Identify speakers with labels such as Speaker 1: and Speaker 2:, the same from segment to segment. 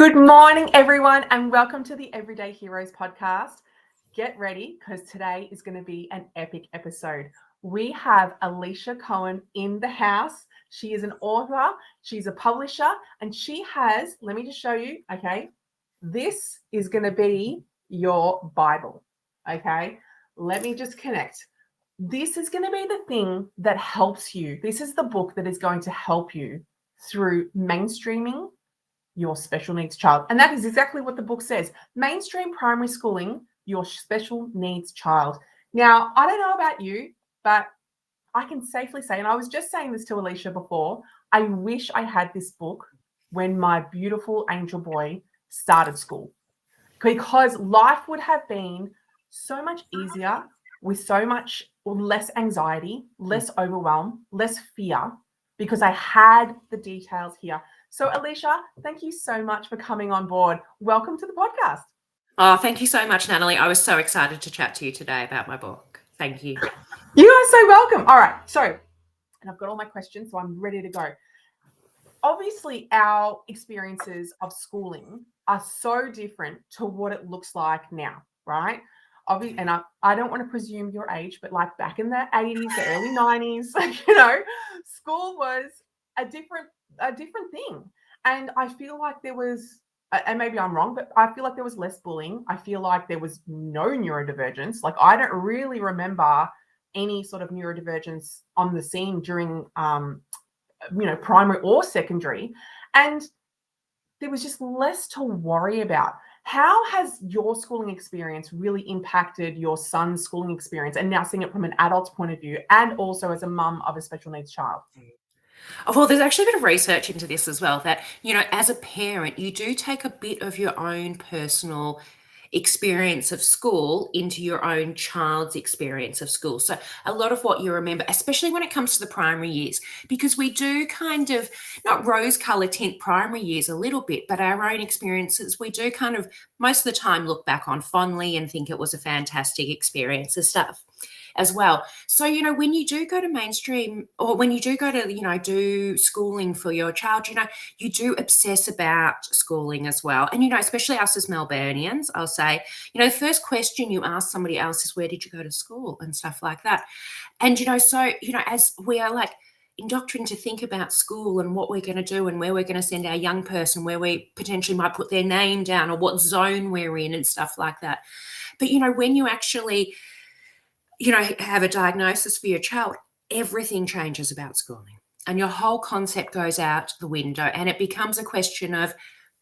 Speaker 1: Good morning, everyone, and welcome to the Everyday Heroes podcast. Get ready because today is going to be an epic episode. We have Alicia Cohen in the house. She is an author, she's a publisher, and she has, let me just show you, okay? This is going to be your Bible, okay? Let me just connect. This is going to be the thing that helps you. This is the book that is going to help you through mainstreaming your special needs child. And that is exactly what the book says. Mainstream primary schooling, your special needs child. Now, I don't know about you, but I can safely say, and I was just saying this to Alicia before, I wish I had this book when my beautiful angel boy started school, because life would have been so much easier with so much less anxiety, less overwhelm, less fear, because I had the details here. So, Alicia, thank you so much for coming on board. Welcome to the podcast.
Speaker 2: Oh, thank you so much, Natalie. I was so excited to chat to you today about my book. Thank you.
Speaker 1: You are so welcome. All right. So, and I've got all my questions, so I'm ready to go. Obviously, our experiences of schooling are so different to what it looks like now, right? And I don't want to presume your age, but like back in the 80s, the early 90s, school was a different thing. And I feel like there was, and maybe I'm wrong, but I feel like there was less bullying. I feel like there was no neurodivergence. Like I don't really remember any sort of neurodivergence on the scene during primary or secondary, and there was just less to worry about. How has your schooling experience really impacted your son's schooling experience, and now seeing it from an adult's point of view and also as a mum of a special needs child?
Speaker 2: Well, there's actually a bit of research into this as well that, as a parent, you do take a bit of your own personal experience of school into your own child's experience of school. So a lot of what you remember, especially when it comes to the primary years, because we do kind of not rose color tint primary years a little bit, but our own experiences, we do kind of most of the time look back on fondly and think it was a fantastic experience and stuff as well. So, when you do go to mainstream or when you do go to, do schooling for your child, you do obsess about schooling as well. And, especially us as Melburnians, I'll say, the first question you ask somebody else is, where did you go to school and stuff like that? And, so, as we are like indoctrinated to think about school and what we're going to do and where we're going to send our young person, where we potentially might put their name down or what zone we're in and stuff like that. But, when you actually have a diagnosis for your child, everything changes about schooling and your whole concept goes out the window, and it becomes a question of,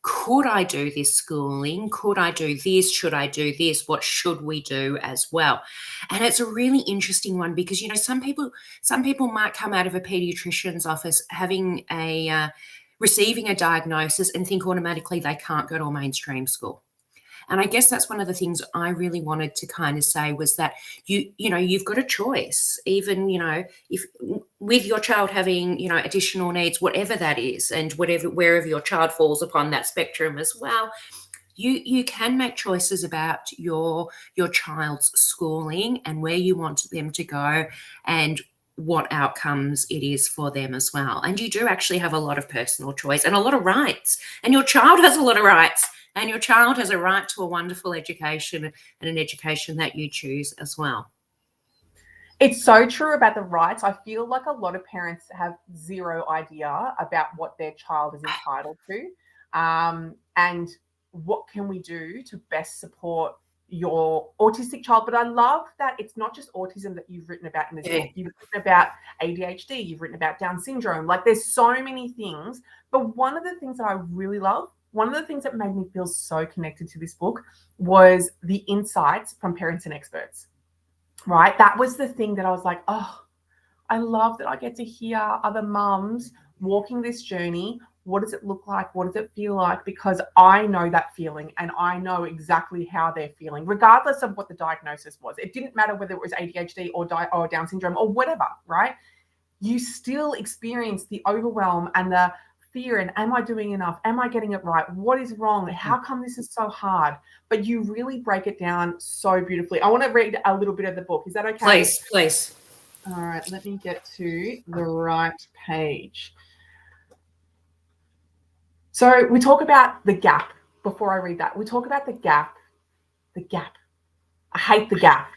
Speaker 2: could I do this schooling? Could I do this? Should I do this? What should we do as well? And it's a really interesting one because, some people might come out of a pediatrician's office having receiving a diagnosis and think automatically they can't go to a mainstream school. And I guess that's one of the things I really wanted to kind of say was that you've got a choice, even, if with your child having, additional needs, whatever that is, and wherever your child falls upon that spectrum as well, you can make choices about your child's schooling and where you want them to go and what outcomes it is for them as well. And you do actually have a lot of personal choice and a lot of rights, and your child has a lot of rights. And your child has a right to a wonderful education and an education that you choose as well.
Speaker 1: It's so true about the rights. I feel like a lot of parents have zero idea about what their child is entitled to, and what can we do to best support your autistic child. But I love that it's not just autism that you've written about in this book. You've written about ADHD, you've written about Down syndrome. Like there's so many things. But one of the things that I really love, one of the things that made me feel so connected to this book was the insights from parents and experts, right? That was the thing that I was like, oh, I love that I get to hear other mums walking this journey. What does it look like? What does it feel like? Because I know that feeling and I know exactly how they're feeling, regardless of what the diagnosis was. It didn't matter whether it was ADHD or Down syndrome or whatever, right? You still experience the overwhelm and the fear and, am I doing enough? Am I getting it right? What is wrong? How come this is so hard? But you really break it down so beautifully. I want to read a little bit of the book. Is that okay?
Speaker 2: Please.
Speaker 1: All right, let me get to the right page. So we talk about the gap. Before I read that, we talk about the gap. The gap. I hate the gap.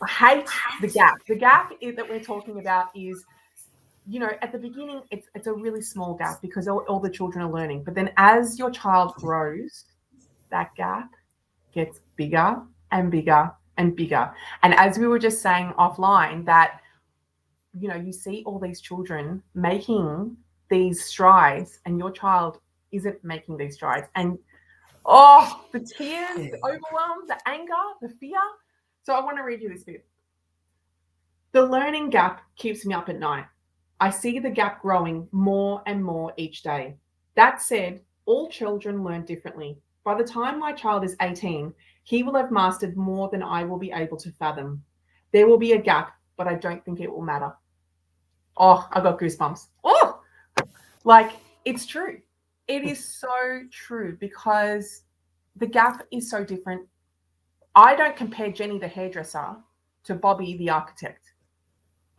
Speaker 1: I hate the gap. The gap that we're talking about is, at the beginning, it's a really small gap because all the children are learning. But then as your child grows, that gap gets bigger and bigger and bigger. And as we were just saying offline, that, you see all these children making these strides and your child isn't making these strides. And the tears, the overwhelm, the anger, the fear. So I want to read you this bit. The learning gap keeps me up at night. I see the gap growing more and more each day. That said, all children learn differently. By the time my child is 18, he will have mastered more than I will be able to fathom. There will be a gap, but I don't think it will matter. Oh, I got goosebumps. Oh, like, it's true. It is so true because the gap is so different. I don't compare Jenny the hairdresser to Bobby the architect.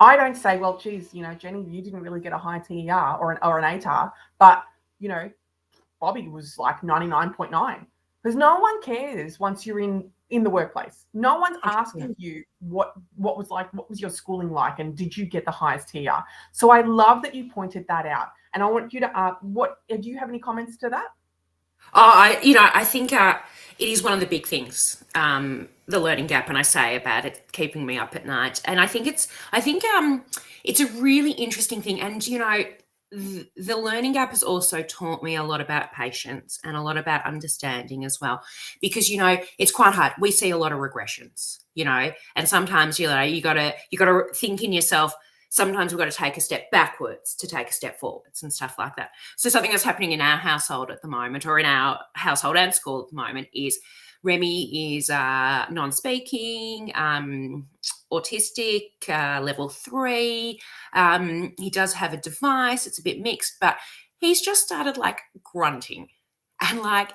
Speaker 1: I don't say, well, geez, Jenny, you didn't really get a high TER or an ATAR, but, Bobby was like 99.9, because no one cares once you're in the workplace. No one's asking you what was your schooling like, and did you get the highest TER? So I love that you pointed that out. And I want you to do you have any comments to that?
Speaker 2: I think it is one of the big things, the learning gap, and I say about it keeping me up at night. And I think it's a really interesting thing. And the learning gap has also taught me a lot about patience and a lot about understanding as well, because it's quite hard. We see a lot of regressions, and sometimes you got to think in yourself. Sometimes we've got to take a step backwards to take a step forwards and stuff like that. So something that's happening in our household at the moment, or in our household and school at the moment, is Remy is non-speaking, autistic, level 3. He does have a device. It's a bit mixed, but he's just started grunting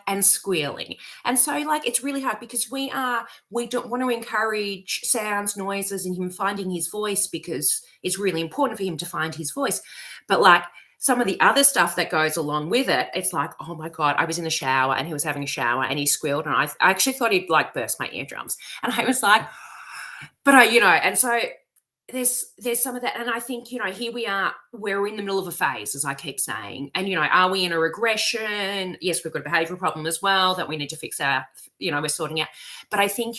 Speaker 2: and squealing. And so it's really hard because we don't want to encourage sounds, noises, and him finding his voice, because it's really important for him to find his voice. But some of the other stuff that goes along with it, it's like, oh my God, I was in the shower and he was having a shower and he squealed, and I actually thought he'd burst my eardrums. And I was like, and so there's some of that. And I think, here we are, we're in the middle of a phase, as I keep saying. And, are we in a regression? Yes, we've got a behavioral problem as well that we need to fix we're sorting out. But I think,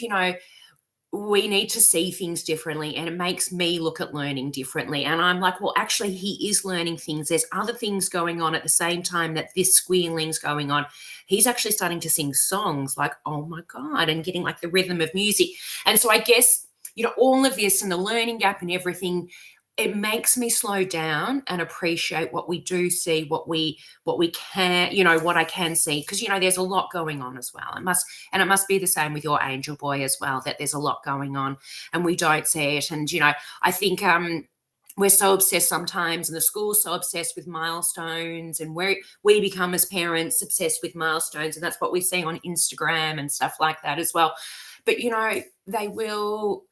Speaker 2: we need to see things differently, and it makes me look at learning differently. And I'm like, well, actually, he is learning things. There's other things going on at the same time that this squealing's going on. He's actually starting to sing songs, oh my God, and getting the rhythm of music. And so I guess, all of this and the learning gap and everything, it makes me slow down and appreciate what we do see, what we can, what I can see. Because, there's a lot going on as well. It must be the same with your angel boy as well, that there's a lot going on and we don't see it. And, I think we're so obsessed sometimes, and the school's so obsessed with milestones, and we become as parents obsessed with milestones. And that's what we see on Instagram and stuff like that as well. But, they will...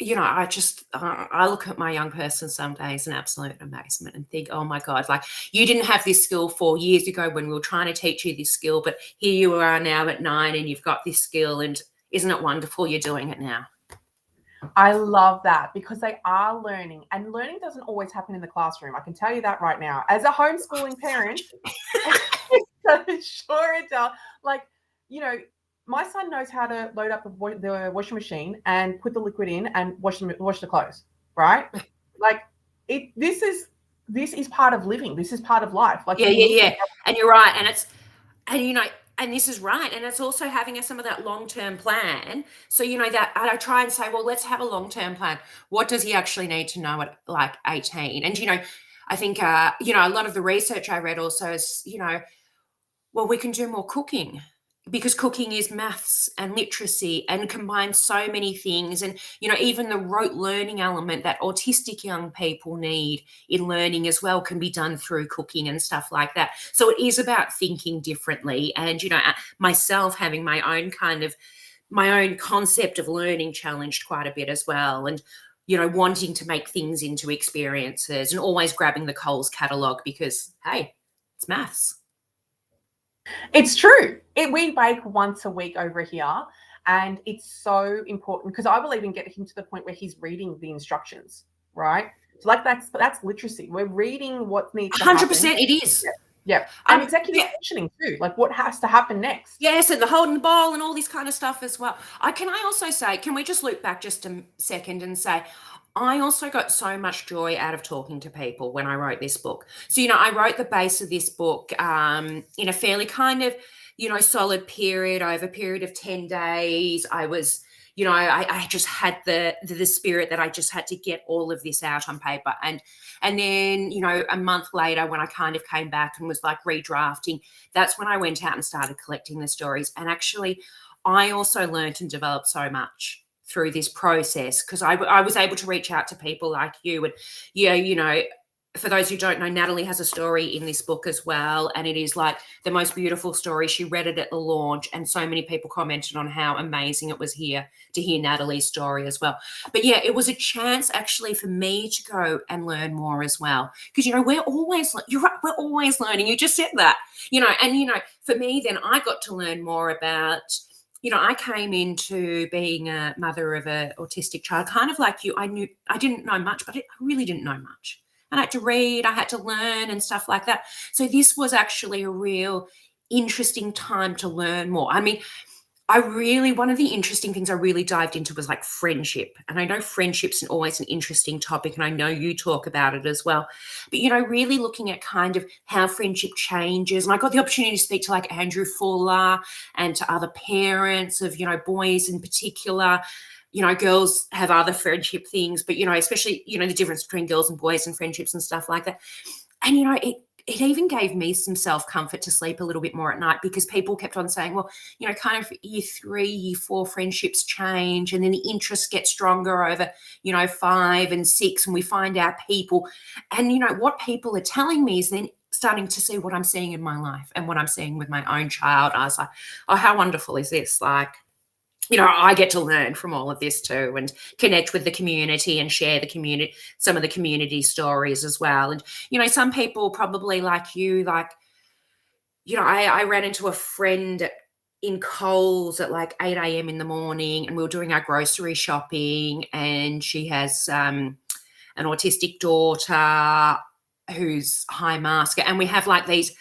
Speaker 2: I look at my young person some days in absolute amazement and think, oh my God, you didn't have this skill 4 years ago when we were trying to teach you this skill, but here you are now at 9 and you've got this skill, and isn't it wonderful you're doing it now?
Speaker 1: I love that, because they are learning, and learning doesn't always happen in the classroom. I can tell you that right now. As a homeschooling parent, sure it does. My son knows how to load up the washing machine and put the liquid in and wash the clothes, right? This is part of living. This is part of life.
Speaker 2: Yeah. And you're right. And this is right. And it's also having some of that long-term plan. So, that I try and say, well, let's have a long-term plan. What does he actually need to know at 18? And, I think, a lot of the research I read also is, well, we can do more cooking, because cooking is maths and literacy and combines so many things. And, even the rote learning element that autistic young people need in learning as well can be done through cooking and stuff like that. So it is about thinking differently. And, myself having my own concept of learning challenged quite a bit as well. And, wanting to make things into experiences and always grabbing the Coles catalogue because, hey, it's maths.
Speaker 1: It's true. We bake once a week over here, and it's so important because I will even get him to the point where he's reading the instructions, right? So like that's literacy. We're reading what needs to happen.
Speaker 2: 100% it is.
Speaker 1: Yeah. Yeah. And executive
Speaker 2: Yeah.
Speaker 1: functioning too, like what has to happen next.
Speaker 2: Yes, and the holding the ball and all this kind of stuff as well. Can I also say, can we just loop back just a second and say, I also got so much joy out of talking to people when I wrote this book. So, I wrote the base of this book in a fairly kind of, solid period, over a period of 10 days. I was, I just had the spirit that I just had to get all of this out on paper. And then, a month later, when I kind of came back and was like redrafting, that's when I went out and started collecting the stories. And actually, I also learned and developed so much through this process because I was able to reach out to people like you. And for those who don't know, Natalie has a story in this book as well, and it is like the most beautiful story. She read it at the launch, and so many people commented on how amazing it was here to hear Natalie's story as well. But yeah, it was a chance actually for me to go and learn more as well, because we're always we're always learning. You just said that, and for me, then I got to learn more about. I came into being a mother of an autistic child, kind of like you. I didn't know much, but I really didn't know much. I had to read, I had to learn and stuff like that. So this was actually a real interesting time to learn more. I mean, one of the interesting things I really dived into was like friendship. And I know friendship's always an interesting topic, and I know you talk about it as well. But, really looking at kind of how friendship changes. And I got the opportunity to speak to like Andrew Fuller and to other parents of, boys in particular. Girls have other friendship things, but, especially, the difference between girls and boys and friendships and stuff like that. And, it even gave me some self-comfort to sleep a little bit more at night, because people kept on saying, well, kind of year 3, year 4 friendships change, and then the interests get stronger over, 5 and 6, and we find out people. And, what people are telling me is then starting to see what I'm seeing in my life and what I'm seeing with my own child. I was like, oh, how wonderful is this? Like, I get to learn from all of this too, and connect with the community and share some of the community stories as well. And, some people probably like you, like, I ran into a friend in Coles at like 8 a.m. in the morning, and we were doing our grocery shopping, and she has an autistic daughter who's high masker, and we have like these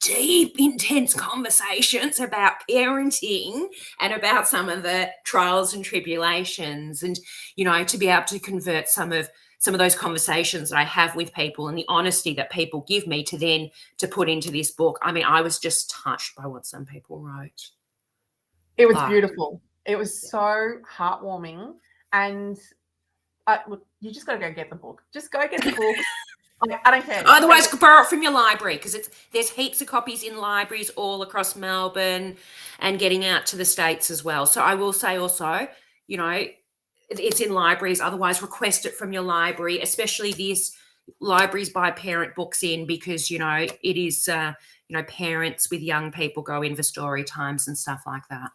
Speaker 2: deep, intense conversations about parenting and about some of the trials and tribulations, and to be able to convert some of those conversations that I have with people and the honesty that people give me to put into this book. I mean, I was just touched by what some people wrote.
Speaker 1: It was beautiful. It was so heartwarming, and look, you just got to go get the book. Just go get the book. I don't care.
Speaker 2: Otherwise, borrow it from your library, because there's heaps of copies in libraries all across Melbourne and getting out to the States as well. So I will say also, it's in libraries. Otherwise, request it from your library, especially this libraries buy parent books in, because, it is, parents with young people go in for story times and stuff like that.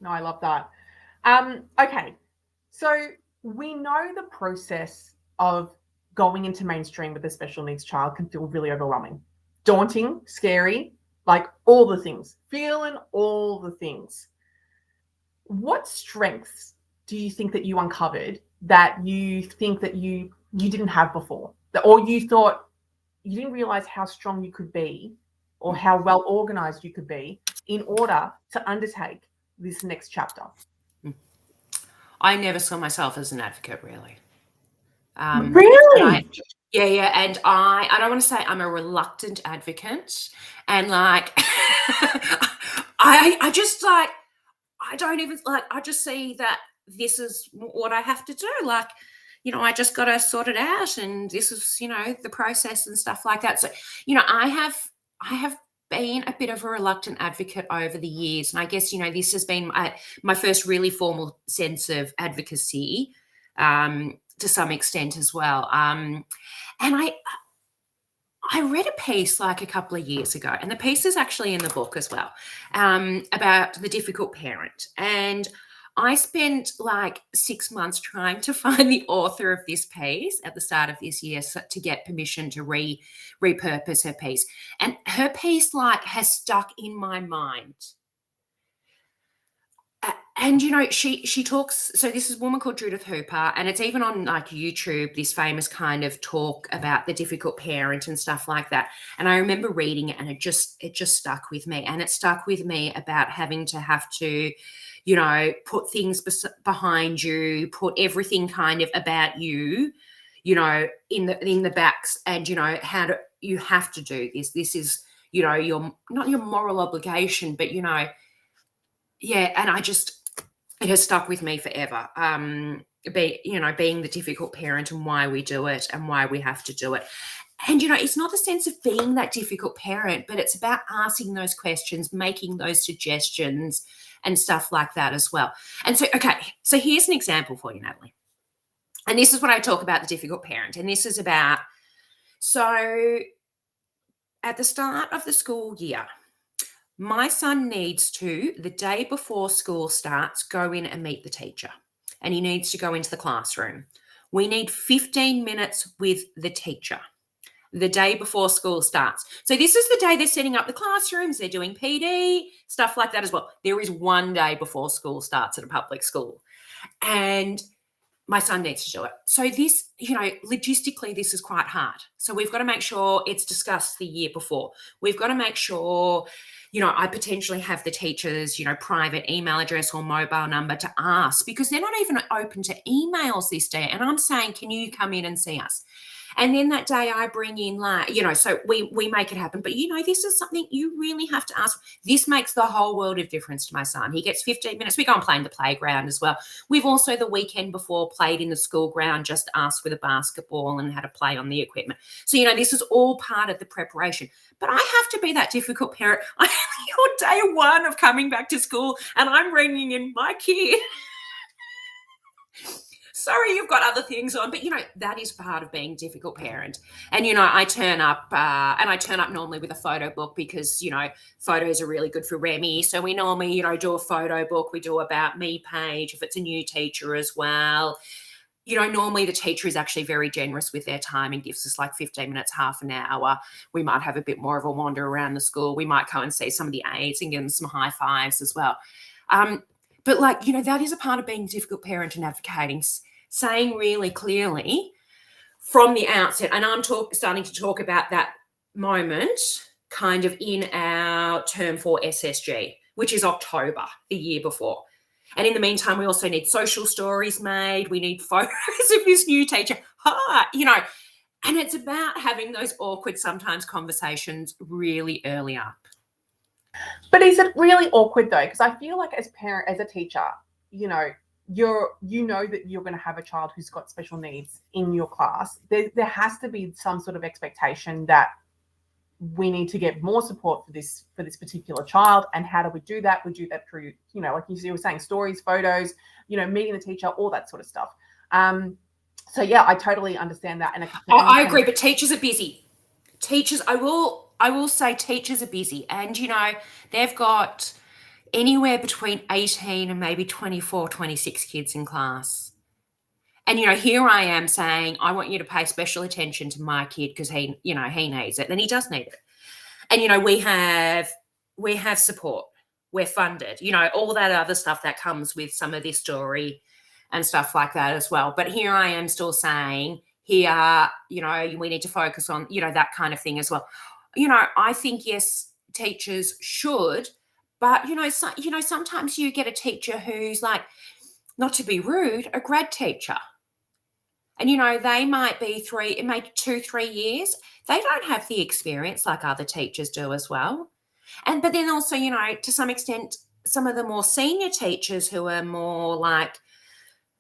Speaker 1: No, I love that. Okay. So we know the process of going into mainstream with a special needs child can feel really overwhelming, daunting, scary, like all the things, feeling all the things. What strengths do you think that you uncovered that you think that you didn't have before, or you thought you didn't realize how strong you could be or how well organized you could be in order to undertake this next chapter?
Speaker 2: I never saw myself as an advocate, really.
Speaker 1: Really?
Speaker 2: Yeah. And I don't want to say I'm a reluctant advocate. And like, I just like, I don't even like, I just see that this is what I have to do. Like, I just got to sort it out. And this is, the process and stuff like that. So, I have been a bit of a reluctant advocate over the years. And I guess, this has been my first really formal sense of advocacy, to some extent as well. And I read a piece like a couple of years ago, and the piece is actually in the book as well, about the difficult parent. And I spent like 6 months trying to find the author of this piece at the start of this year to get permission to repurpose her piece. And her piece like has stuck in my mind. And she talks, so this is a woman called Judith Hooper, and it's even on like YouTube, this famous kind of talk about the difficult parent and stuff like that. And I remember reading it, and it just stuck with me. And it stuck with me about having to have to, put things behind you, put everything kind of about you, in the backs, and how you have to do this. This is, your not your moral obligation, but yeah. And it has stuck with me forever. Being the difficult parent and why we do it and why we have to do it. And, it's not the sense of being that difficult parent, but it's about asking those questions, making those suggestions and stuff like that as well. And so, okay, so here's an example for you, Natalie. And this is what I talk about the difficult parent. And this is about, so at the start of the school year, my son needs to, the day before school starts, go in and meet the teacher. And he needs to go into the classroom. We need 15 minutes with the teacher the day before school starts. So this is the day they're setting up the classrooms, they're doing PD, stuff like that as well. There is one day before school starts at a public school. And my son needs to do it. So this, logistically, this is quite hard. So we've got to make sure it's discussed the year before. We've got to make sure, I potentially have the teacher's, private email address or mobile number to ask, because they're not even open to emails this day. And I'm saying, can you come in and see us? And then that day I bring in so we make it happen. But, this is something you really have to ask. This makes the whole world of difference to my son. He gets 15 minutes. We go and play in the playground as well. We've also the weekend before played in the school ground, just asked with a basketball and had a play on the equipment. So, this is all part of the preparation. But I have to be that difficult parent. I'm on day one of coming back to school and I'm bringing in my kid. Sorry, you've got other things on, but that is part of being a difficult parent. And I turn up normally with a photo book because photos are really good for Remy. So we normally do a photo book. We do about me page if it's a new teacher as well. Normally the teacher is actually very generous with their time and gives us like 15 minutes, half an hour. We might have a bit more of a wander around the school. We might go and see some of the aides and give them some high fives as well. But that is a part of being a difficult parent and advocating, saying really clearly from the outset, and I'm starting to talk about that moment kind of in our term 4 SSG, which is October, the year before. And in the meantime, we also need social stories made. We need photos of this new teacher. And it's about having those awkward sometimes conversations really early up.
Speaker 1: But is it really awkward though? Because I feel like as a teacher, that you're going to have a child who's got special needs in your class. There has to be some sort of expectation that we need to get more support for this particular child. And how do we do that? We do that through, like you were saying, stories, photos, meeting the teacher, all that sort of stuff. So yeah, I totally understand that. And
Speaker 2: I agree, but teachers are busy. Teachers, I will say teachers are busy, and they've got anywhere between 18 and maybe 24, 26 kids in class. And, here I am saying, I want you to pay special attention to my kid because he needs it, and he does need it. And, we have support, we're funded, all that other stuff that comes with some of this story and stuff like that as well. But here I am still saying, here, we need to focus on, that kind of thing as well. I think, yes, teachers should, but, sometimes you get a teacher who's like, not to be rude, a grad teacher. And, they might be 2-3 years. They don't have the experience like other teachers do as well. But then also, to some extent, some of the more senior teachers who are more like,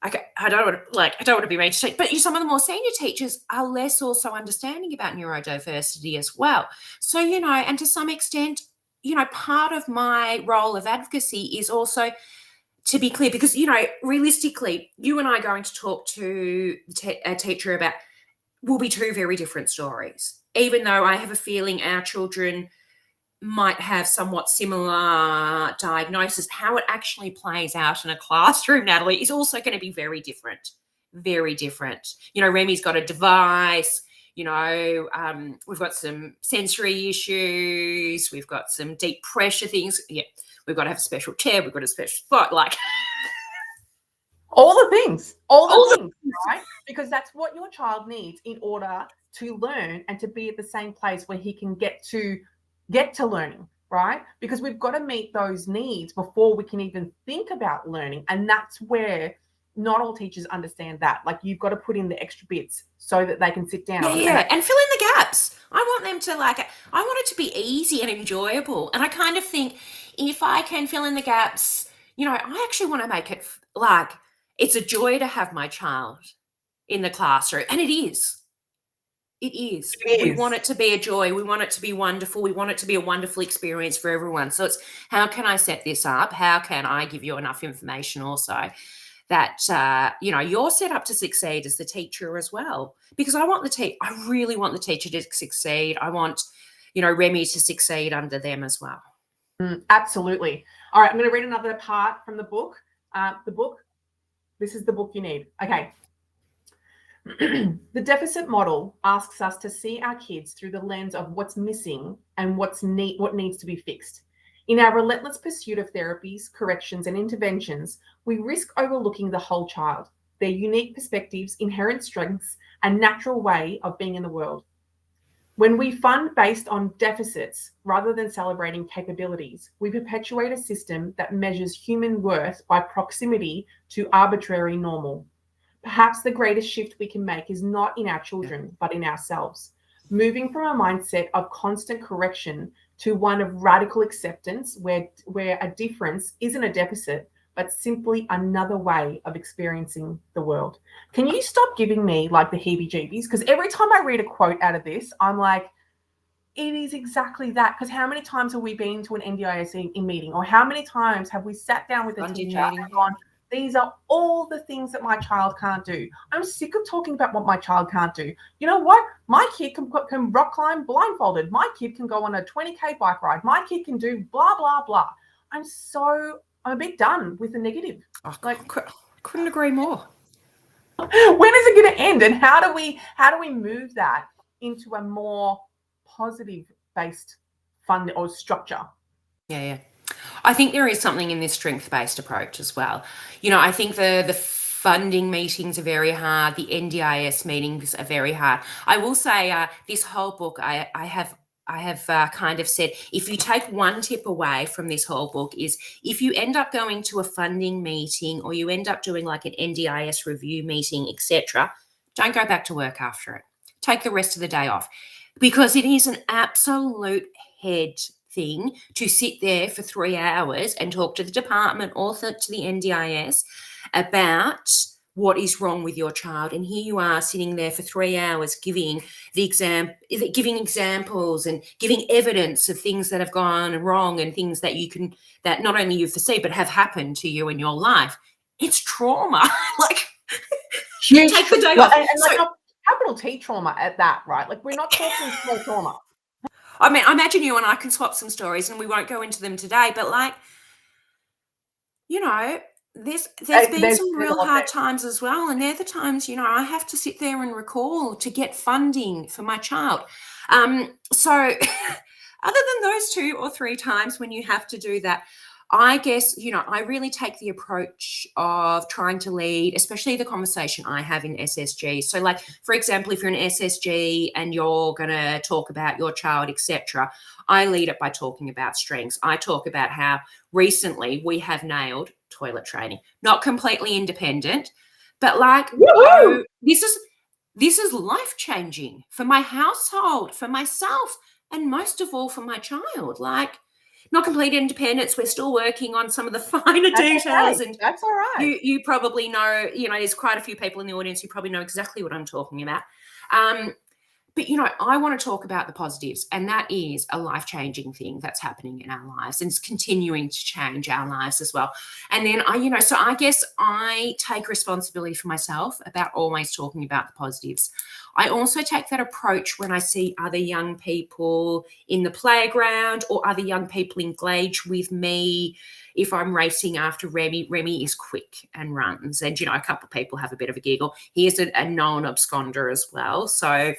Speaker 2: I don't want to be mean to say, but some of the more senior teachers are less also understanding about neurodiversity as well. So, and to some extent, part of my role of advocacy is also to be clear, because, realistically, you and I going to talk to a teacher about will be two very different stories, even though I have a feeling our children might have somewhat similar diagnosis, how it actually plays out in a classroom, Natalie, is also going to be very different. Very different. Remy's got a device. We've got some sensory issues. We've got some deep pressure things. Yeah, we've got to have a special chair. We've got a special spot. Like
Speaker 1: all the things, right? Because that's what your child needs in order to learn and to be at the same place where he can get to learning, right? Because we've got to meet those needs before we can even think about learning. And that's where not all teachers understand that. Like, you've got to put in the extra bits so that they can sit down.
Speaker 2: And fill in the gaps. I want them to I want it to be easy and enjoyable. And I kind of think if I can fill in the gaps, I actually want to make it like it's a joy to have my child in the classroom. And it is. It is. We want it to be a joy. We want it to be wonderful. We want it to be a wonderful experience for everyone. So it's, how can I set this up? How can I give you enough information also that, you're set up to succeed as the teacher as well? Because I really want the teacher to succeed. I want, Remy to succeed under them as well.
Speaker 1: Absolutely. All right, I'm going to read another part from the book. This is the book you need. Okay. The deficit model asks us to see our kids through the lens of what's missing and what needs to be fixed. In our relentless pursuit of therapies, corrections, and interventions, we risk overlooking the whole child, their unique perspectives, inherent strengths, and natural way of being in the world. When we fund based on deficits rather than celebrating capabilities, we perpetuate a system that measures human worth by proximity to arbitrary normal. Perhaps the greatest shift we can make is not in our children, but in ourselves. Moving from a mindset of constant correction to one of radical acceptance, where a difference isn't a deficit, but simply another way of experiencing the world. Can you stop giving me like the heebie-jeebies? Because every time I read a quote out of this, I'm like, it is exactly that. Because how many times have we been to an NDIS meeting, or how many times have we sat down with a teacher and gone, these are all the things that my child can't do. I'm sick of talking about what my child can't do. You know what? My kid can rock climb blindfolded. My kid can go on a 20K bike ride. My kid can do blah, blah, blah. I'm a bit done with the negative.
Speaker 2: I couldn't agree more.
Speaker 1: When is it going to end? And how do we move that into a more positive based fund or structure?
Speaker 2: Yeah. I think there is something in this strength-based approach as well. I think the funding meetings are very hard. The NDIS meetings are very hard. I will say this whole book, I have kind of said, if you take one tip away from this whole book is if you end up going to a funding meeting or you end up doing like an NDIS review meeting, etc., don't go back to work after it. Take the rest of the day off, because it is an absolute head thing to sit there for 3 hours and talk to the department or to the NDIS about what is wrong with your child. And here you are sitting there for 3 hours giving examples and giving evidence of things that have gone wrong and things that that not only you foresee but have happened to you in your life. It's trauma. Like,
Speaker 1: huge
Speaker 2: take the day off.
Speaker 1: And capital T trauma at that, right? Like, we're not talking small trauma.
Speaker 2: I mean, I imagine you and I can swap some stories, and we won't go into them today, but like, there's been some real hard times as well. And they're the times, I have to sit there and recall to get funding for my child. So other than those 2 or 3 times when you have to do that, I guess, I really take the approach of trying to lead, especially the conversation I have in SSG. So like, for example, if you're in SSG and you're going to talk about your child, etc., I lead it by talking about strengths. I talk about how recently we have nailed toilet training, not completely independent, but like, this is life-changing for my household, for myself, and most of all for my child. Like, not complete independence. We're still working on some of the finer details.
Speaker 1: Okay. And that's all right.
Speaker 2: You probably know, there's quite a few people in the audience who probably know exactly what I'm talking about. But, I want to talk about the positives, and that is a life-changing thing that's happening in our lives, and it's continuing to change our lives as well. And then so I guess I take responsibility for myself about always talking about the positives. I also take that approach when I see other young people in the playground or other young people engage with me. If I'm racing after Remy is quick and runs, and a couple of people have a bit of a giggle. He is a known absconder as well, so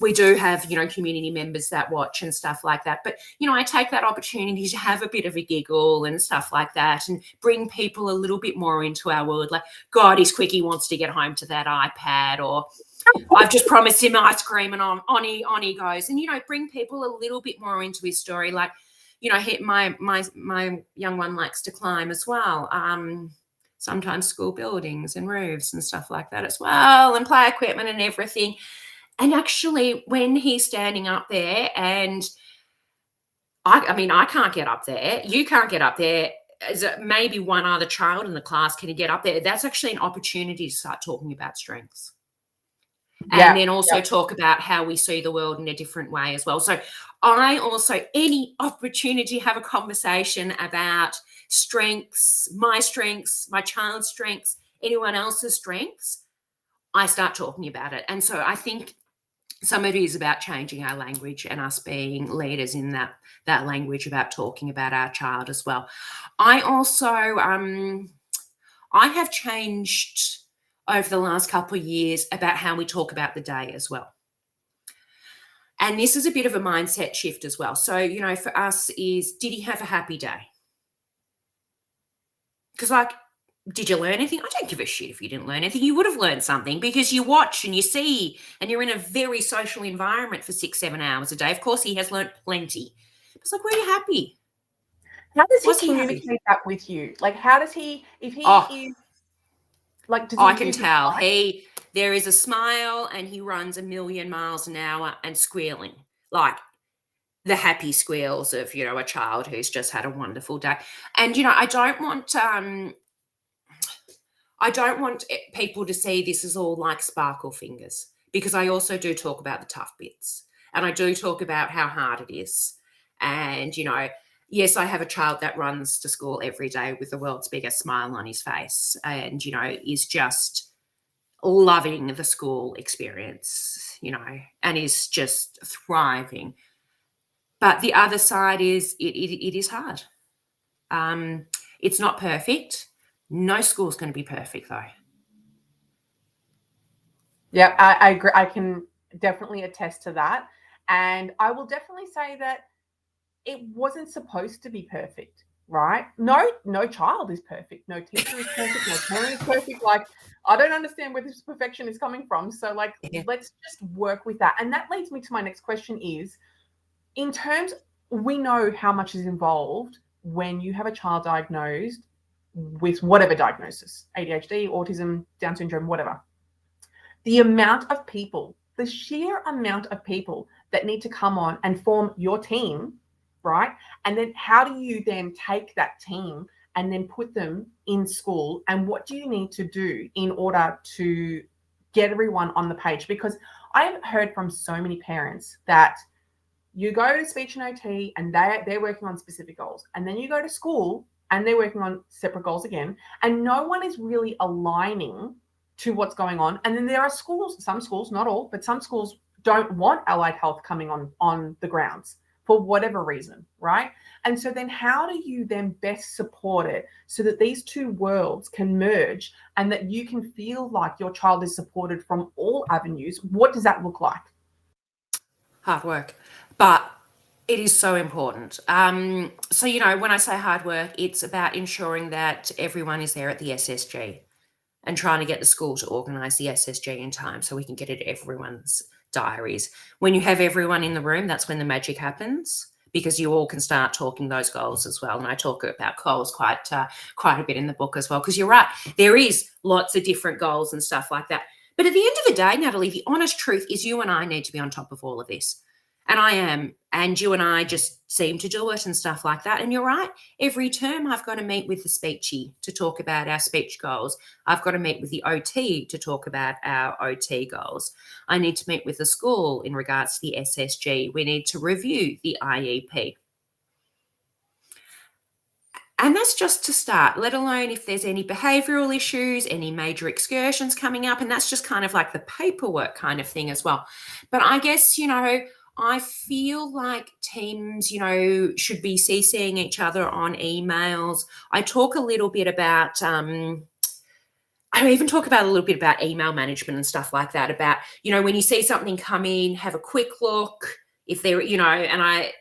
Speaker 2: we do have, community members that watch and stuff like that. But, I take that opportunity to have a bit of a giggle and stuff like that, and bring people a little bit more into our world. Like, God, he's quick. He wants to get home to that iPad, or I've just promised him ice cream, and on he goes. And, bring people a little bit more into his story. Like, my young one likes to climb as well. Sometimes school buildings and roofs and stuff like that as well, and play equipment and everything. And actually, when he's standing up there, and I can't get up there, you can't get up there, maybe one other child in the class can get up there. That's actually an opportunity to start talking about strengths. And then also talk about how we see the world in a different way as well. So I also, any opportunity to have a conversation about strengths, my child's strengths, anyone else's strengths, I start talking about it. And so I think some of it is about changing our language and us being leaders in that language about talking about our child as well. I also, I have changed over the last couple of years about how we talk about the day as well. And this is a bit of a mindset shift as well. So, for us is, did he have a happy day? Because, did you learn anything? I don't give a shit if you didn't learn anything. You would have learned something, because you watch and you see, and you're in a very social environment for 6-7 hours a day. Of course, he has learned plenty. It's like, were you happy?
Speaker 1: How does he communicate that with you? Like, how does he, if he is, like, does he
Speaker 2: I can tell. There is a smile, and he runs 1,000,000 miles an hour and squealing, like the happy squeals of, a child who's just had a wonderful day. And, I don't want people to see this as all like sparkle fingers, because I also do talk about the tough bits, and I do talk about how hard it is. And, yes, I have a child that runs to school every day with the world's biggest smile on his face, and, is just loving the school experience, and is just thriving. But the other side is it is hard. It's not perfect. No school's going to be perfect, though.
Speaker 1: Yeah, I agree. I can definitely attest to that. And I will definitely say that it wasn't supposed to be perfect, right? No child is perfect. No teacher is perfect. No parent is perfect. Like, I don't understand where this perfection is coming from. So, let's just work with that. And that leads me to my next question is, in terms, we know how much is involved when you have a child diagnosed with whatever diagnosis, ADHD, autism, Down syndrome, whatever. The amount of people, the sheer amount of people that need to come on and form your team, right? And then how do you then take that team and then put them in school? And what do you need to do in order to get everyone on the page? Because I've heard from so many parents that you go to speech and OT and they're working on specific goals. And then you go to school and they're working on separate goals again. And no one is really aligning to what's going on. And then there are schools, some schools, not all, but some schools don't want allied health coming on the grounds for whatever reason, right? And so then how do you then best support it so that these two worlds can merge and that you can feel like your child is supported from all avenues? What does that look like?
Speaker 2: Hard work, but it is so important. So, when I say hard work, it's about ensuring that everyone is there at the SSG, and trying to get the school to organise the SSG in time so we can get it to everyone's diaries. When you have everyone in the room, that's when the magic happens, because you all can start talking those goals as well. And I talk about goals quite a bit in the book as well, because you're right, there is lots of different goals and stuff like that. But at the end of the day, Natalie, the honest truth is you and I need to be on top of all of this. And And I am. And you and I just seem to do it and stuff like that. And you're right. Every term I've got to meet with the speechy to talk about our speech goals. I've got to meet with the OT to talk about our OT goals. I need to meet with the school in regards to the SSG. We need to review the IEP. And that's just to start, let alone if there's any behavioural issues, any major excursions coming up. And that's just kind of like the paperwork kind of thing as well. But I guess, I feel like teams, should be CCing each other on emails. I talk a little bit about, I even talk about a little bit about email management and stuff like that, about, when you see something come in, have a quick look. If they're, and I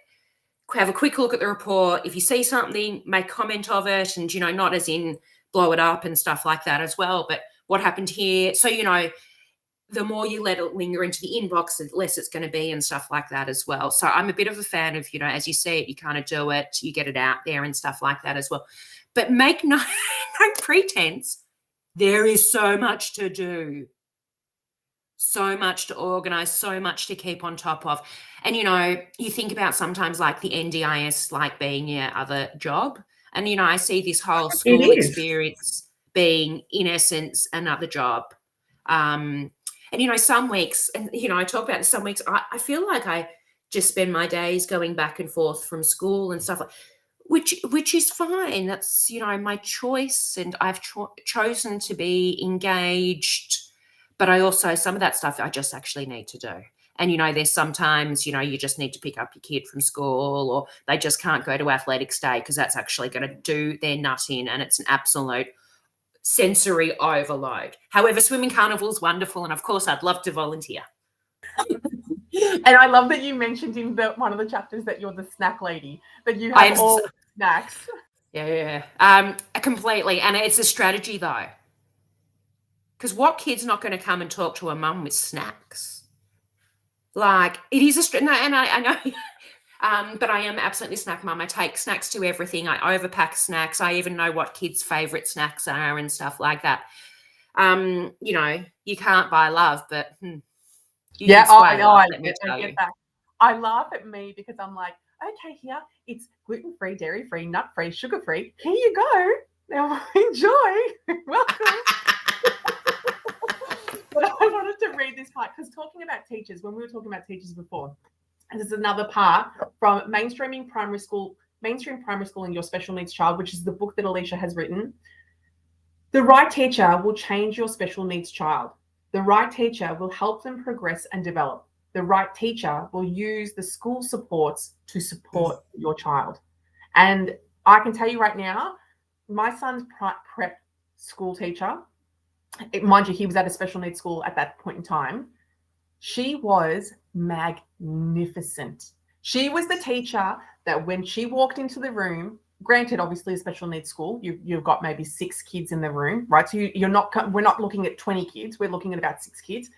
Speaker 2: have a quick look at the report. If you see something, make comment of it, and, not as in blow it up and stuff like that as well, but what happened here. So, the more you let it linger into the inbox, the less it's going to be and stuff like that as well. So I'm a bit of a fan of, as you see it, you kind of do it, you get it out there and stuff like that as well. But make no pretense. There is so much to do, so much to organise, so much to keep on top of. And, you think about sometimes like the NDIS, like being your other job. And, I see this whole school experience being, in essence, another job. And, some weeks, and, I talk about this, some weeks, I feel like I just spend my days going back and forth from school and stuff, which is fine. That's, my choice, and I've chosen to be engaged. But I also, some of that stuff I just actually need to do. And, there's sometimes, you just need to pick up your kid from school, or they just can't go to athletics day because that's actually going to do their nut in, and it's an absolute sensory overload. However, swimming carnival is wonderful, and of course I'd love to volunteer.
Speaker 1: And I love that you mentioned in one of the chapters that you're the snack lady, that you have all the snacks.
Speaker 2: Yeah, completely. And it's a strategy though. Because what kid's not going to come and talk to a mum with snacks? Like, it is and I know, but I am absolutely snack mum. I take snacks to everything. I overpack snacks. I even know what kids' favourite snacks are and stuff like that. You can't buy love, but you can sway love, let me tell you.
Speaker 1: That. I laugh at me because I'm like, okay, here, it's gluten-free, dairy-free, nut-free, sugar-free. Here you go. Now enjoy. Welcome. But I wanted to read this part because talking about teachers, when we were talking about teachers before, and this is another part from Mainstream Primary School and Your Special Needs Child, which is the book that Alicia has written. The right teacher will change your special needs child. The right teacher will help them progress and develop. The right teacher will use the school supports to support your child. And I can tell you right now, my son's prep school teacher, mind you, he was at a special needs school at that point in time. She was magnificent. She was the teacher that when she walked into the room, granted, obviously a special needs school, you've got maybe 6 kids in the room, right? So we're not looking at 20 kids, we're looking at about 6 kids.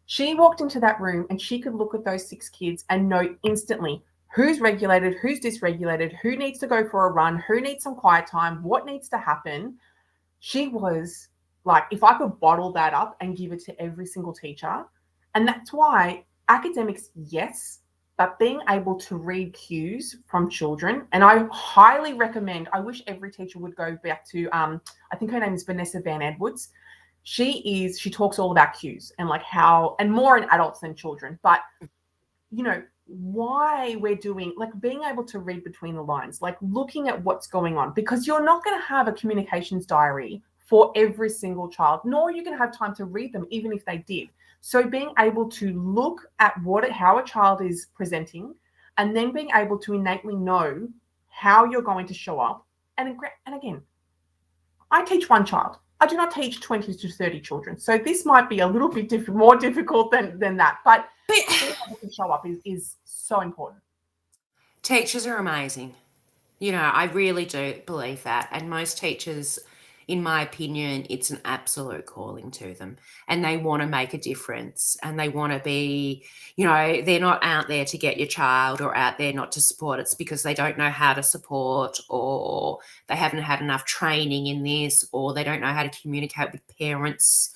Speaker 1: She walked into that room and she could look at those 6 kids and know instantly who's regulated, who's dysregulated, who needs to go for a run, who needs some quiet time, what needs to happen. She was like, if I could bottle that up and give it to every single teacher. And that's why academics, yes, but being able to read cues from children. And I highly recommend, I wish every teacher would go back to, I think her name is Vanessa Van Edwards. She talks all about cues and like how, and more in adults than children, but why we're doing, like being able to read between the lines, like looking at what's going on, because you're not going to have a communications diary for every single child, nor are you going to have time to read them, even if they did. So being able to look at how a child is presenting, and then being able to innately know how you're going to show up. And again, I teach one child. I do not teach 20 to 30 children. So this might be a little bit more difficult than that. But being able to show up is so important.
Speaker 2: Teachers are amazing. I really do believe that. And most teachers, in my opinion, it's an absolute calling to them, and they want to make a difference, and they want to be, they're not out there to get your child or out there not to support. It's because they don't know how to support, or they haven't had enough training in this, or they don't know how to communicate with parents,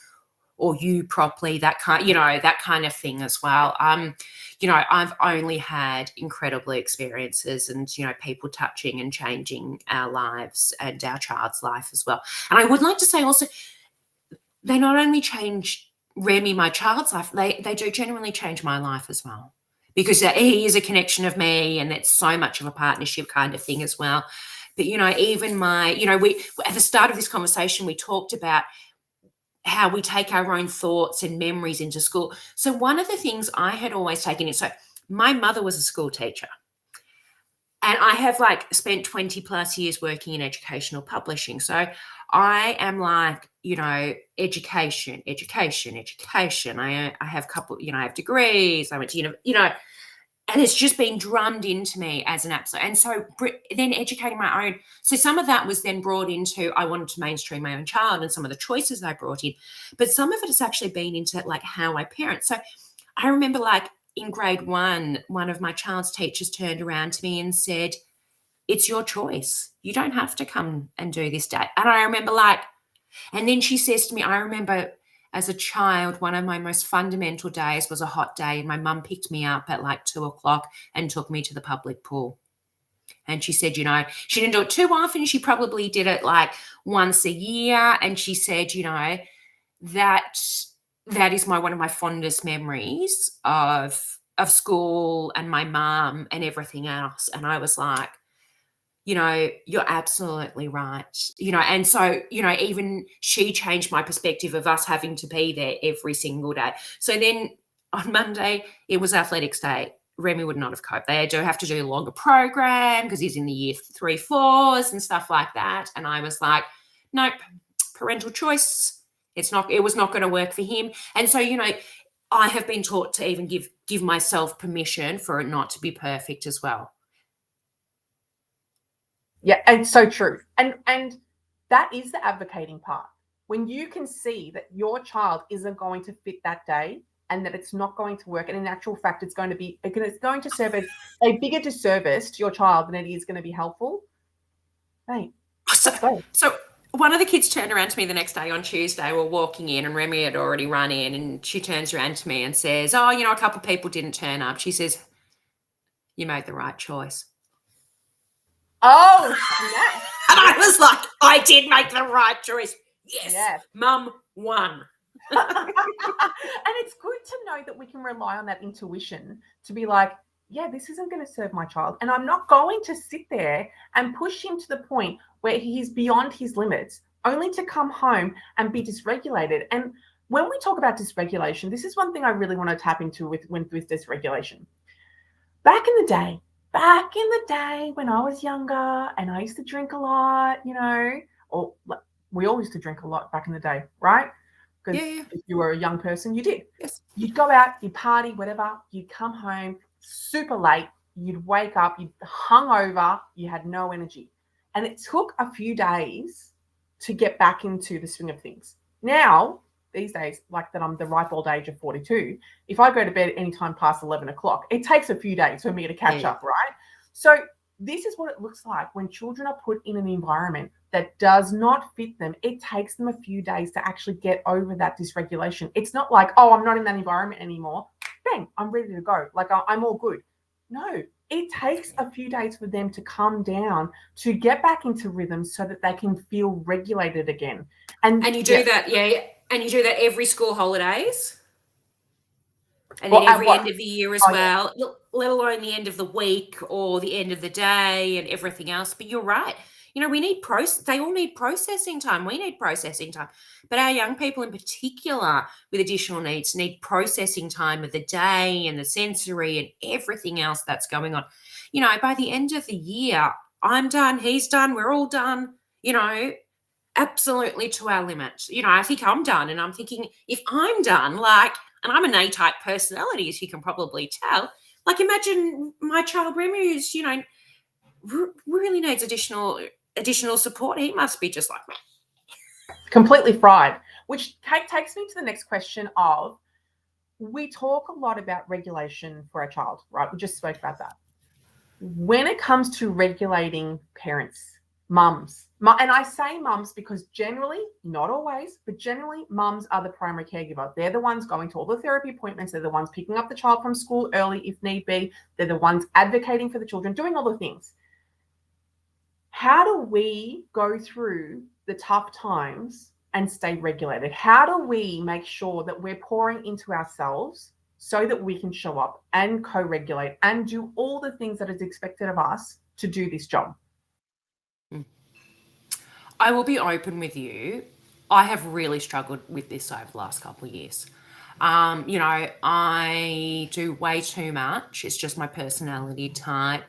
Speaker 2: or you properly, that kind of thing as well. I've only had incredible experiences and, people touching and changing our lives and our child's life as well. And I would like to say also, they not only change Remy, my child's life, they do genuinely change my life as well. Because he is a connection of me, and it's so much of a partnership kind of thing as well. But, even we at the start of this conversation, we talked about how we take our own thoughts and memories into school. So one of the things I had always taken so my mother was a school teacher, and I have spent 20 plus years working in educational publishing. So I am education. I have a couple, I have degrees. I went to, and it's just been drummed into me as an absolute. And so then educating my own. So some of that was then brought into, I wanted to mainstream my own child and some of the choices I brought in. But some of it has actually been into how I parent. So I remember in grade one of my child's teachers turned around to me and said, "It's your choice. You don't have to come and do this day." And I remember and then she says to me, I remember as a child, one of my most fundamental days was a hot day, and my mum picked me up at 2:00 and took me to the public pool. And she said, she didn't do it too often. She probably did it once a year. And she said, that is one of my fondest memories of school and my mum and everything else. And I was like, you're absolutely right. And so, even she changed my perspective of us having to be there every single day. So then on Monday, it was athletics day. Remy would not have coped. They do have to do a longer program because he's in the year 3, 4s and stuff like that. And I was like, nope, parental choice. It was not going to work for him. And so, I have been taught to even give myself permission for it not to be perfect as well.
Speaker 1: Yeah, and so true. And that is the advocating part. When you can see that your child isn't going to fit that day and that it's not going to work, and in actual fact, it's going to serve as a bigger disservice to your child than it is going to be helpful. Hey,
Speaker 2: so one of the kids turned around to me the next day on Tuesday. We're walking in and Remy had already run in, and she turns around to me and says, "Oh, a couple of people didn't turn up." She says, "You made the right choice."
Speaker 1: Oh, snap.
Speaker 2: And I was like, I did make the right choice. Yes. Mum won.
Speaker 1: And it's good to know that we can rely on that intuition to be like, yeah, this isn't going to serve my child. And I'm not going to sit there and push him to the point where he's beyond his limits, only to come home and be dysregulated. And when we talk about dysregulation, this is one thing I really want to tap into with dysregulation. Back in the day when I was younger and I used to drink a lot, or we all used to drink a lot back in the day, right? Because if you were a young person, you did.
Speaker 2: Yes.
Speaker 1: You'd go out, you'd party, whatever. You'd come home super late. You'd wake up, you'd hungover, you had no energy. And it took a few days to get back into the swing of things. Now, these days, that I'm the ripe old age of 42, if I go to bed anytime past 11 o'clock, it takes a few days for me to catch up, right? So this is what it looks like when children are put in an environment that does not fit them. It takes them a few days to actually get over that dysregulation. It's not like, oh, I'm not in that environment anymore. Bang, I'm ready to go. I'm all good. No, it takes a few days for them to calm down, to get back into rhythm so that they can feel regulated again. And
Speaker 2: you do that, and you do that every school holidays, and then every end of the year as well, let alone the end of the week or the end of the day and everything else. But you're right. We need they all need processing time. We need processing time. But our young people in particular with additional needs need processing time of the day and the sensory and everything else that's going on. By the end of the year, I'm done, he's done, we're all done, absolutely to our limit. I think I'm done, and I'm thinking, if I'm done, and I'm an A-type personality, as you can probably tell, imagine my child Remy, who's, really needs additional support. He must be just
Speaker 1: completely fried, which takes me to the next question of, we talk a lot about regulation for our child, right? We just spoke about that. When it comes to regulating parents, Mums. And I say mums because generally, not always, but generally, mums are the primary caregiver. They're the ones going to all the therapy appointments. They're the ones picking up the child from school early if need be. They're the ones advocating for the children, doing all the things. How do we go through the tough times and stay regulated? How do we make sure that we're pouring into ourselves so that we can show up and co-regulate and do all the things that is expected of us to do this job?
Speaker 2: I will be open with you. I have really struggled with this over the last couple of years. I do way too much. It's just my personality type.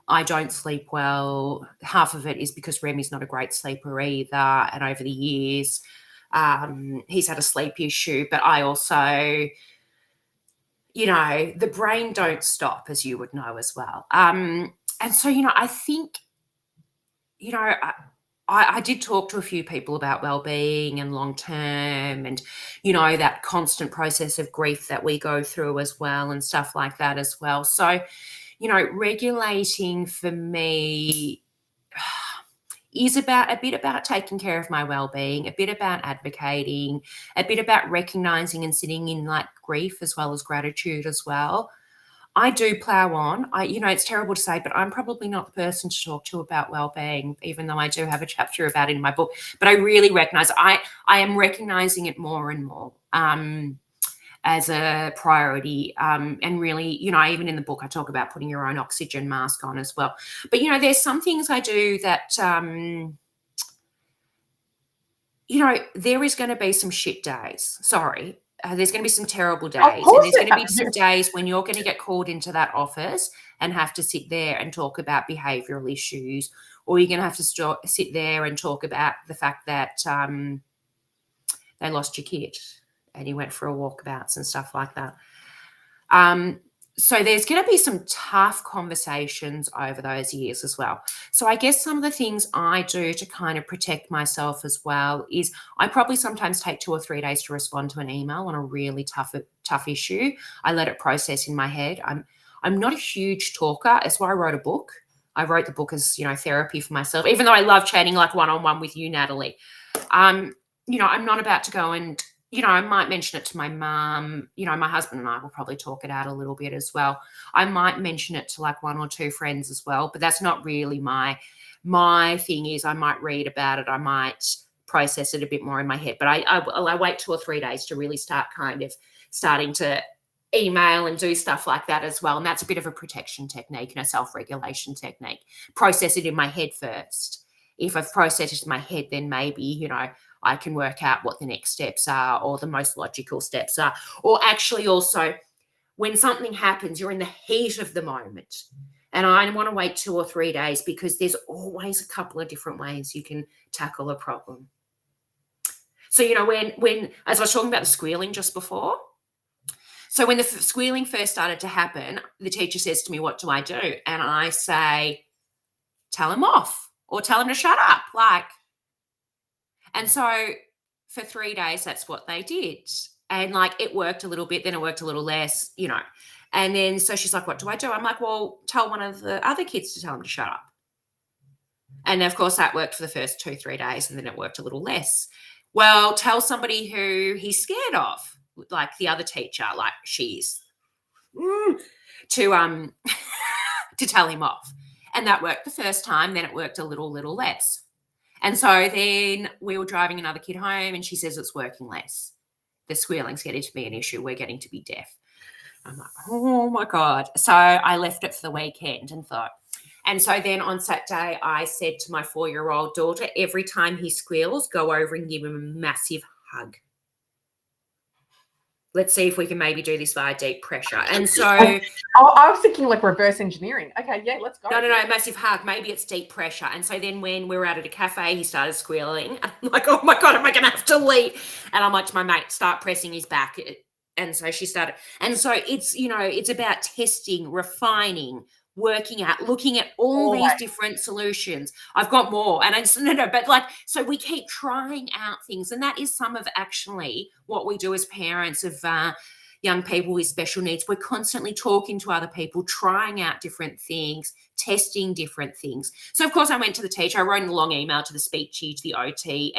Speaker 2: I don't sleep well. Half of it is because Remy's not a great sleeper either. And over the years, he's had a sleep issue. But I also, the brain don't stop, as you would know as well. And so, I think, I did talk to a few people about well-being and long-term and, that constant process of grief that we go through as well and stuff like that as well. So, regulating for me is a bit about taking care of my well-being, a bit about advocating, a bit about recognizing and sitting in like grief as well as gratitude as well. I do plow on. It's terrible to say, but I'm probably not the person to talk to about well-being, even though I do have a chapter about it in my book. But I really recognize I am recognizing it more and more as a priority. And really, even in the book, I talk about putting your own oxygen mask on as well. But, there's some things I do that, there is going to be some shit days. Sorry. There's going to be some terrible days. And there's going to be some days when you're going to get called into that office and have to sit there and talk about behavioural issues, or you're going to have to sit there and talk about the fact that they lost your kid and you went for a walkabouts and stuff like that. So there's going to be some tough conversations over those years as well. So I guess some of the things I do to kind of protect myself as well is I probably sometimes take 2 or 3 days to respond to an email on a really tough issue. I let it process in my head. I'm not a huge talker. That's why I wrote a book. I wrote the book as, therapy for myself, even though I love chatting like one-on-one with you, Natalie. I'm not about to go and I might mention it to my mum. My husband and I will probably talk it out a little bit as well. I might mention it to like 1 or 2 friends as well, but that's not really my thing. Is I might read about it. I might process it a bit more in my head, but I wait 2 or 3 days to really start kind of starting to email and do stuff like that as well. And that's a bit of a protection technique and a self-regulation technique. Process it in my head first. If I've processed it in my head, then maybe, I can work out what the next steps are or the most logical steps are. Or actually also, when something happens, you're in the heat of the moment. And I want to wait 2 or 3 days because there's always a couple of different ways you can tackle a problem. So, when as I was talking about the squealing just before, so when the squealing first started to happen, the teacher says to me, what do I do? And I say, tell him off or tell him to shut up. And so for 3 days, that's what they did. And it worked a little bit, then it worked a little less, And then so she's like, what do I do? I'm like, well, tell one of the other kids to tell him to shut up. And of course that worked for the first 2-3 days, and then it worked a little less. Well, tell somebody who he's scared of, like the other teacher, like she's to tell him off. And that worked the first time, then it worked a little less. And so then we were driving another kid home and she says it's working less. The squealing's getting to be an issue. We're getting to be deaf. I'm like, oh my God. So I left it for the weekend and thought. And so then on Saturday, I said to my 4-year-old daughter, every time he squeals, go over and give him a massive hug. Let's see if we can maybe do this via deep pressure. And so
Speaker 1: I was thinking like reverse engineering. Okay, yeah, let's go.
Speaker 2: No, massive hug. Maybe it's deep pressure. And so then when we were out at a cafe, he started squealing. I'm like, oh my God, am I going to have to leave? And I'm like to my mate, start pressing his back. And so she started. And so it's, it's about testing, refining, working out, looking at all these different solutions. I've got more. And I just, but so we keep trying out things. And that is some of actually what we do as parents of, young people with special needs, we're constantly talking to other people, trying out different things, testing different things. So, of course, I went to the teacher. I wrote a long email to the speechy, to the OT.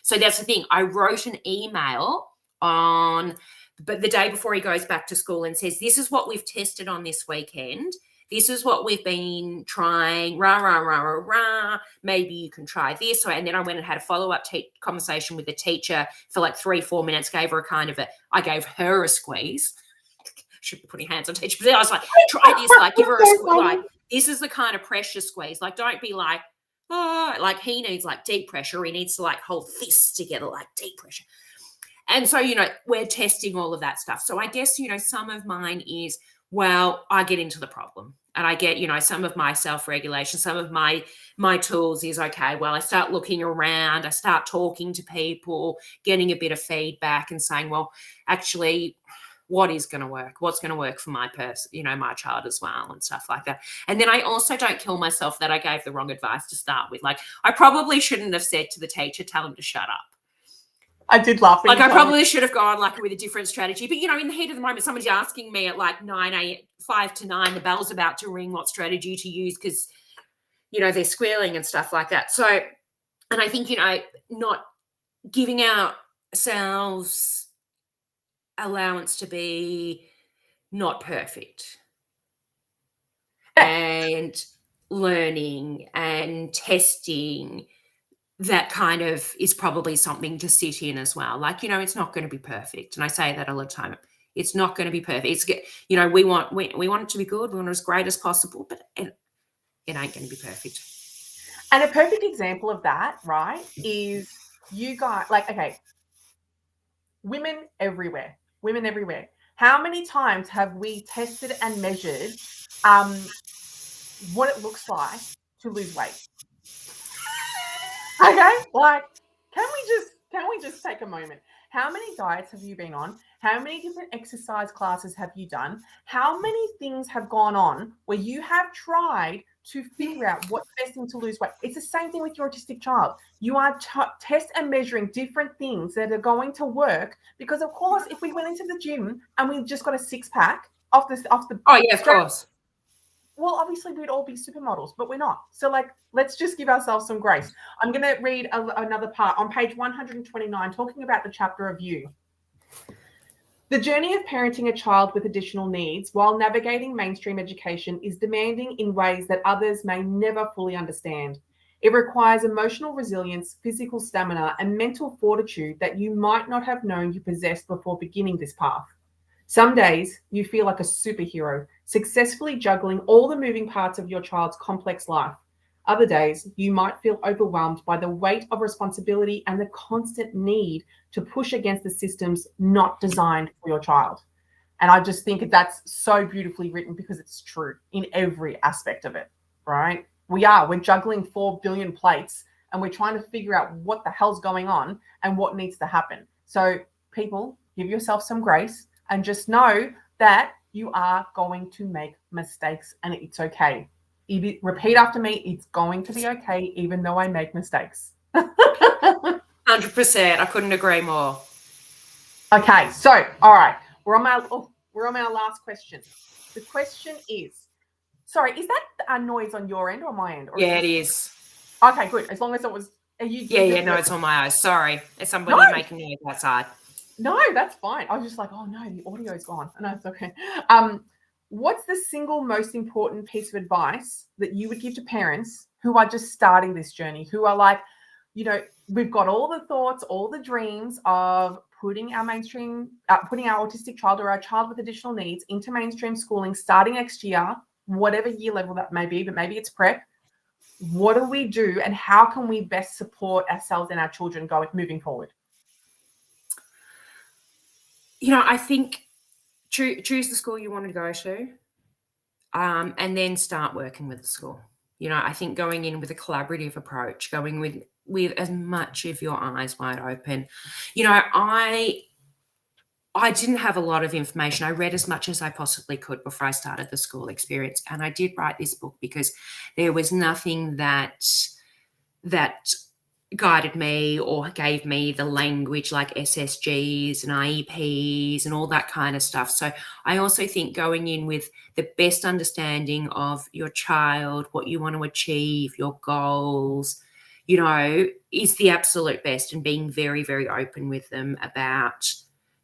Speaker 2: So that's the thing. I wrote an email but the day before he goes back to school and says, this is what we've tested on this weekend. This is what we've been trying, rah, rah, rah, rah, rah. Maybe you can try this. And then I went and had a follow-up conversation with the teacher for like 3-4 minutes, gave her I gave her a squeeze. Should be putting hands on teacher. But I was like, try this, like give her a squeeze. Like, this is the kind of pressure squeeze. Like, don't be like, oh, like he needs like deep pressure. He needs to like hold fists together, like deep pressure. And so, we're testing all of that stuff. So I guess, some of mine is, well, I get into the problem and I get, some of my self-regulation, some of my tools is, okay, well, I start looking around, I start talking to people, getting a bit of feedback and saying, well, actually, what is going to work? What's going to work for my person, my child as well and stuff like that. And then I also don't kill myself that I gave the wrong advice to start with. Like, I probably shouldn't have said to the teacher, tell him to shut up.
Speaker 1: I did laugh.
Speaker 2: Like, I probably should have gone like with a different strategy. But, in the heat of the moment, somebody's asking me at like 5 to 9, the bell's about to ring, what strategy to use because, they're squealing and stuff like that. So, and I think, not giving ourselves allowance to be not perfect and learning and testing, that kind of is probably something to sit in as well. Like, it's not going to be perfect. And I say that all the time. It's not going to be perfect. It's, we want it to be good. We want it as great as possible, but it ain't going to be perfect.
Speaker 1: And a perfect example of that, right, is you guys, like, okay, women everywhere. How many times have we tested and measured what it looks like to lose weight? Okay, like, can we just take a moment? How many diets have you been on? How many different exercise classes have you done? How many things have gone on where you have tried to figure out what's best thing to lose weight? It's the same thing with your autistic child. You are test and measuring different things that are going to work because, of course, if we went into the gym and we just got a six-pack off the
Speaker 2: oh yeah, of course.
Speaker 1: Well, obviously, we'd all be supermodels, but we're not. So, like, let's just give ourselves some grace. I'm going to read another part on page 129, talking about the chapter of you. The journey of parenting a child with additional needs while navigating mainstream education is demanding in ways that others may never fully understand. It requires emotional resilience, physical stamina, and mental fortitude that you might not have known you possessed before beginning this path. Some days you feel like a superhero, successfully juggling all the moving parts of your child's complex life. Other days, you might feel overwhelmed by the weight of responsibility and the constant need to push against the systems not designed for your child. And I just think that's so beautifully written because it's true in every aspect of it, right? We're juggling 4 billion plates and we're trying to figure out what the hell's going on and what needs to happen. So people, give yourself some grace and just know that you are going to make mistakes and it's okay. Repeat after me, it's going to be okay, even though I make mistakes.
Speaker 2: 100%. I couldn't agree more.
Speaker 1: Okay, so, all right, we're on our last question. The question is, sorry, is that a noise on your end or my end? Or
Speaker 2: yeah, it is.
Speaker 1: Okay, good. As long as it was,
Speaker 2: no, it's on my eyes. Sorry, there's somebody making noise outside.
Speaker 1: No, that's fine. I was just like, oh no, the audio's gone. No, it's okay. What's the single most important piece of advice that you would give to parents who are just starting this journey, who are like, we've got all the thoughts, all the dreams of putting our autistic child or our child with additional needs into mainstream schooling starting next year, whatever year level that may be, but maybe it's prep. What do we do and how can we best support ourselves and our children moving forward?
Speaker 2: I think choose the school you want to go to and then start working with the school. I think going in with a collaborative approach, going with as much of your eyes wide open. I didn't have a lot of information. I read as much as I possibly could before I started the school experience. And I did write this book because there was nothing that guided me or gave me the language like SSGs and IEPs and all that kind of stuff. So I also think going in with the best understanding of your child, what you want to achieve, your goals, is the absolute best, and being very, very open with them about,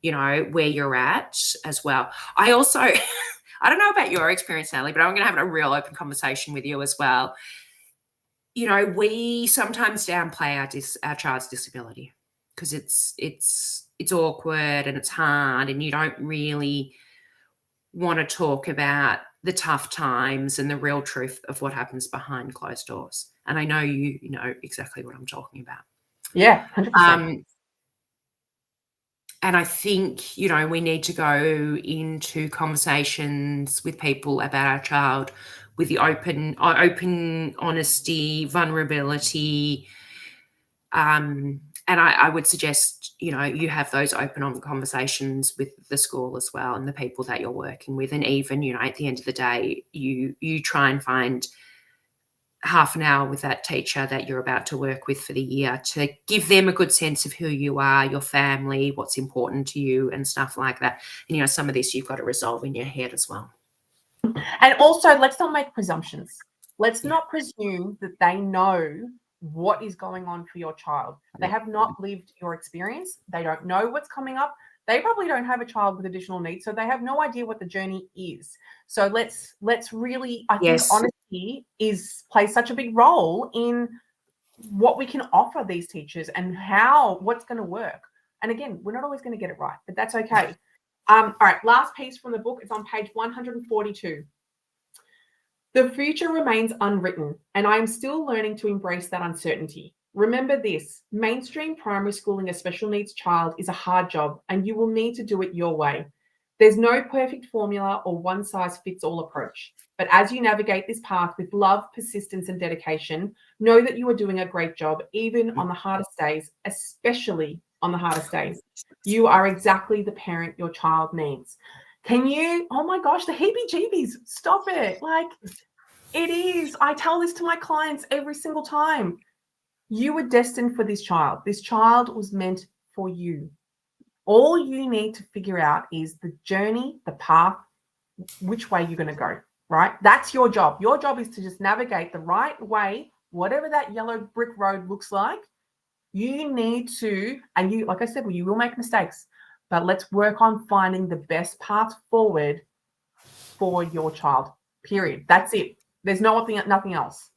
Speaker 2: where you're at as well. I also, I don't know about your experience, Natalie, but I'm going to have a real open conversation with you as well. We sometimes downplay our child's disability because it's awkward and it's hard, and you don't really want to talk about the tough times and the real truth of what happens behind closed doors. And I know you know exactly what I'm talking about.
Speaker 1: Yeah, 100%.
Speaker 2: And I think, we need to go into conversations with people about our child with the open honesty, vulnerability. And I would suggest, you have those open conversations with the school as well, and the people that you're working with. And even, at the end of the day, you try and find half an hour with that teacher that you're about to work with for the year to give them a good sense of who you are, your family, what's important to you, and stuff like that. And, some of this you've got to resolve in your head as well.
Speaker 1: And also, let's not make presumptions. Let's not presume that they know what is going on for your child. They have not lived your experience. They don't know what's coming up. They probably don't have a child with additional needs, so they have no idea what the journey is. So let's really, I think honesty plays such a big role in what we can offer these teachers and what's going to work. And again, we're not always going to get it right, but that's okay. All right, last piece from the book. It's on page 142. The future remains unwritten, and I am still learning to embrace that uncertainty. Remember this: mainstream primary schooling a special needs child is a hard job, and you will need to do it your way. There's no perfect formula or one-size-fits-all approach. But as you navigate this path with love, persistence, and dedication, know that you are doing a great job, even on the hardest days, especially on the hardest days. You are exactly the parent your child needs. Can you, oh my gosh, the heebie-jeebies, stop it. Like, it is. I tell this to my clients every single time. You were destined for this child. This child was meant for you. All you need to figure out is the journey, the path, which way you're going to go, right? That's your job. Your job is to just navigate the right way, whatever that yellow brick road looks like. You need to, and you, like I said, well, you will make mistakes, but let's work on finding the best path forward for your child, period. That's it. There's nothing else.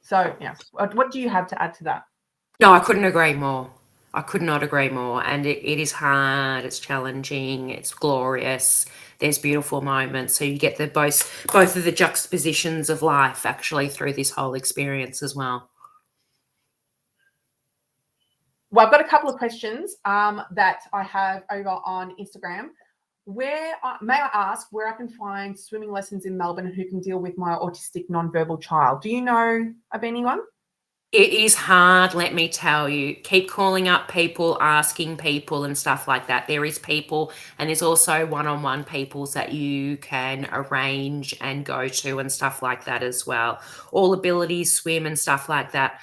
Speaker 1: So, yeah. What do you have to add to that?
Speaker 2: No, I couldn't agree more. I could not agree more. And it is hard, it's challenging, it's glorious. There's beautiful moments. So you get both of the juxtapositions of life actually through this whole experience as well.
Speaker 1: Well, I've got a couple of questions that I have over on Instagram. May I ask where I can find swimming lessons in Melbourne and who can deal with my autistic nonverbal child? Do you know of anyone?
Speaker 2: It is hard, let me tell you. Keep calling up people, asking people and stuff like that. There is people, and there's also one-on-one peoples that you can arrange and go to and stuff like that as well. All abilities, swim and stuff like that.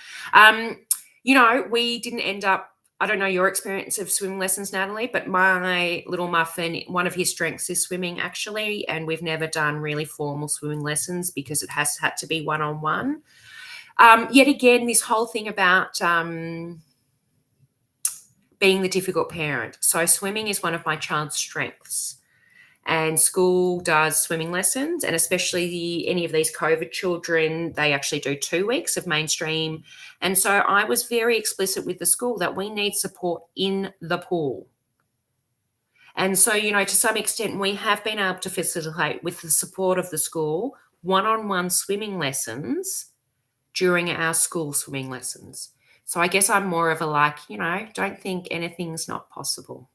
Speaker 2: We didn't end up, I don't know your experience of swimming lessons, Natalie, but my little muffin, one of his strengths is swimming actually, and we've never done really formal swimming lessons because it has had to be one-on-one. Yet again, this whole thing about being the difficult parent. So swimming is one of my child's strengths, and school does swimming lessons, and especially any of these COVID children, they actually do 2 weeks of mainstream. And so I was very explicit with the school that we need support in the pool. And so, to some extent, we have been able to facilitate, with the support of the school, one-on-one swimming lessons during our school swimming lessons. So I guess I'm more of a don't think anything's not possible.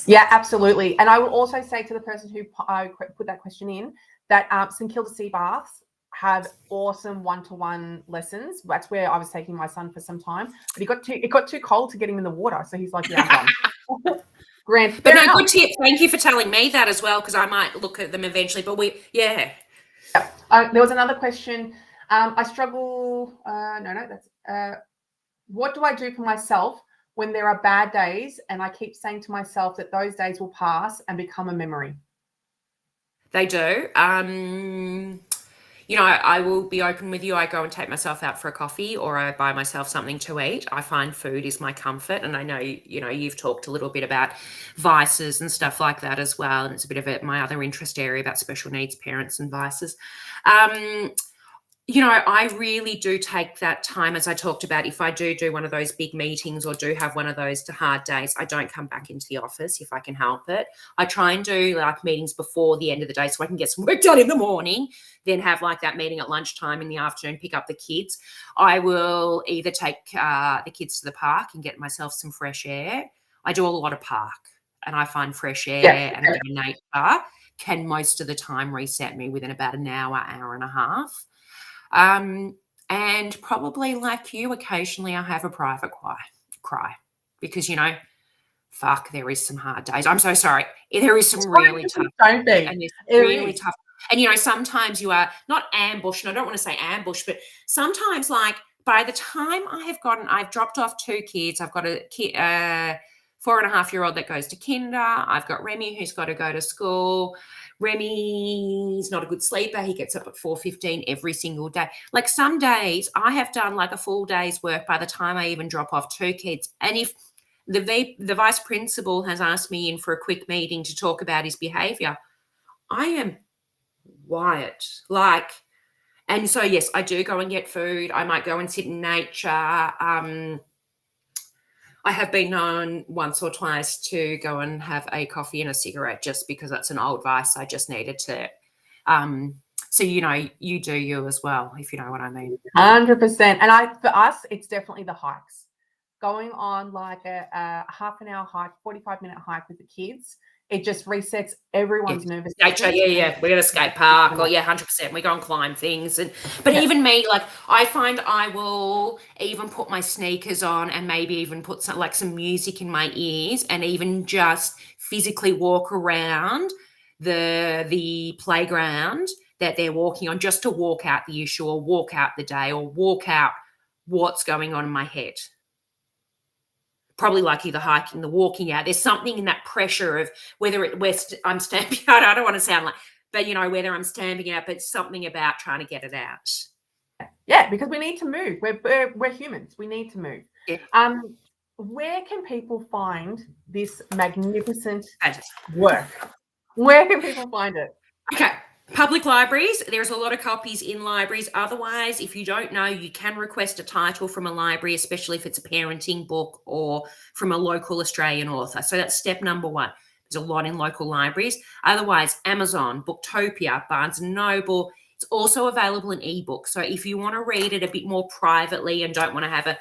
Speaker 1: Yeah, absolutely. And I will also say to the person who put that question in that St Kilda Sea Baths have awesome one-to-one lessons. That's where I was taking my son for some time, but it got too cold to get him in the water, so he's like, yeah, I'm done. Grant,
Speaker 2: but no, good tip. Thank you for telling me that as well, because I might look at them eventually. But
Speaker 1: yeah. There was another question. I struggle. No, that's. What do I do for myself when there are bad days and I keep saying to myself that those days will pass and become a memory?
Speaker 2: They do. I will be open with you. I go and take myself out for a coffee, or I buy myself something to eat. I find food is my comfort. And I know, you've talked a little bit about vices and stuff like that as well. And it's a bit of my other interest area about special needs parents and vices. Um, I really do take that time, as I talked about. If I do one of those big meetings or do have one of those hard days, I don't come back into the office if I can help it. I try and do like meetings before the end of the day so I can get some work done in the morning, then have like that meeting at lunchtime in the afternoon, pick up the kids. I will either take the kids to the park and get myself some fresh air. I do a lot of park, and I find fresh
Speaker 1: Yeah.
Speaker 2: air and a bit of nature can most of the time reset me within about an hour, hour and a half. And probably like you, occasionally I have a private cry because, fuck, there is some hard days. I'm so sorry. There is some really tough
Speaker 1: Don't
Speaker 2: days,
Speaker 1: be.
Speaker 2: and it's
Speaker 1: It
Speaker 2: really
Speaker 1: is.
Speaker 2: tough. And, sometimes you are not ambushed, and I don't want to say ambush, but sometimes like by the time I've dropped off 2 kids. I've got a 4.5-year-old that goes to kinder. I've got Remy who's got to go to school. Remy's not a good sleeper. He gets up at 4:15 every single day. Like some days I have done like a full day's work by the time I even drop off 2 kids. And if the vice principal has asked me in for a quick meeting to talk about his behavior, I am wired. And so, yes, I do go and get food. I might go and sit in nature. I have been known once or twice to go and have a coffee and a cigarette just because that's an old vice I just needed to. So, you do you as well, if you know what I mean.
Speaker 1: 100%. And for us, it's definitely the hikes. Going on like a half an hour hike, 45-minute hike with the kids, it just resets
Speaker 2: Yeah.
Speaker 1: everyone's nervous
Speaker 2: Nature,
Speaker 1: system.
Speaker 2: yeah. We're at a skate park, or 100%. We go and climb things, but
Speaker 1: Yeah.
Speaker 2: even me, like I find I will even put my sneakers on and maybe even put some music in my ears, and even just physically walk around the playground that they're walking on, just to walk out the issue, or walk out the day, or walk out what's going on in my head. Probably like either hiking, the walking out. There's something in that pressure of whether I'm stamping out. I don't want to sound like, but whether I'm stamping out, but something about trying to get it out.
Speaker 1: Yeah, because we need to move. We're humans. We need to move.
Speaker 2: Yeah.
Speaker 1: Where can people find this magnificent
Speaker 2: Fantastic.
Speaker 1: work? Where can people find it?
Speaker 2: Okay. Public libraries, there's a lot of copies in libraries. Otherwise, if you don't know, you can request a title from a library, especially if it's a parenting book or from a local Australian author. So that's step number 1. There's a lot in local libraries. Otherwise, Amazon, Booktopia, Barnes & Noble. It's also available in ebook. So if you want to read it a bit more privately and don't want to have a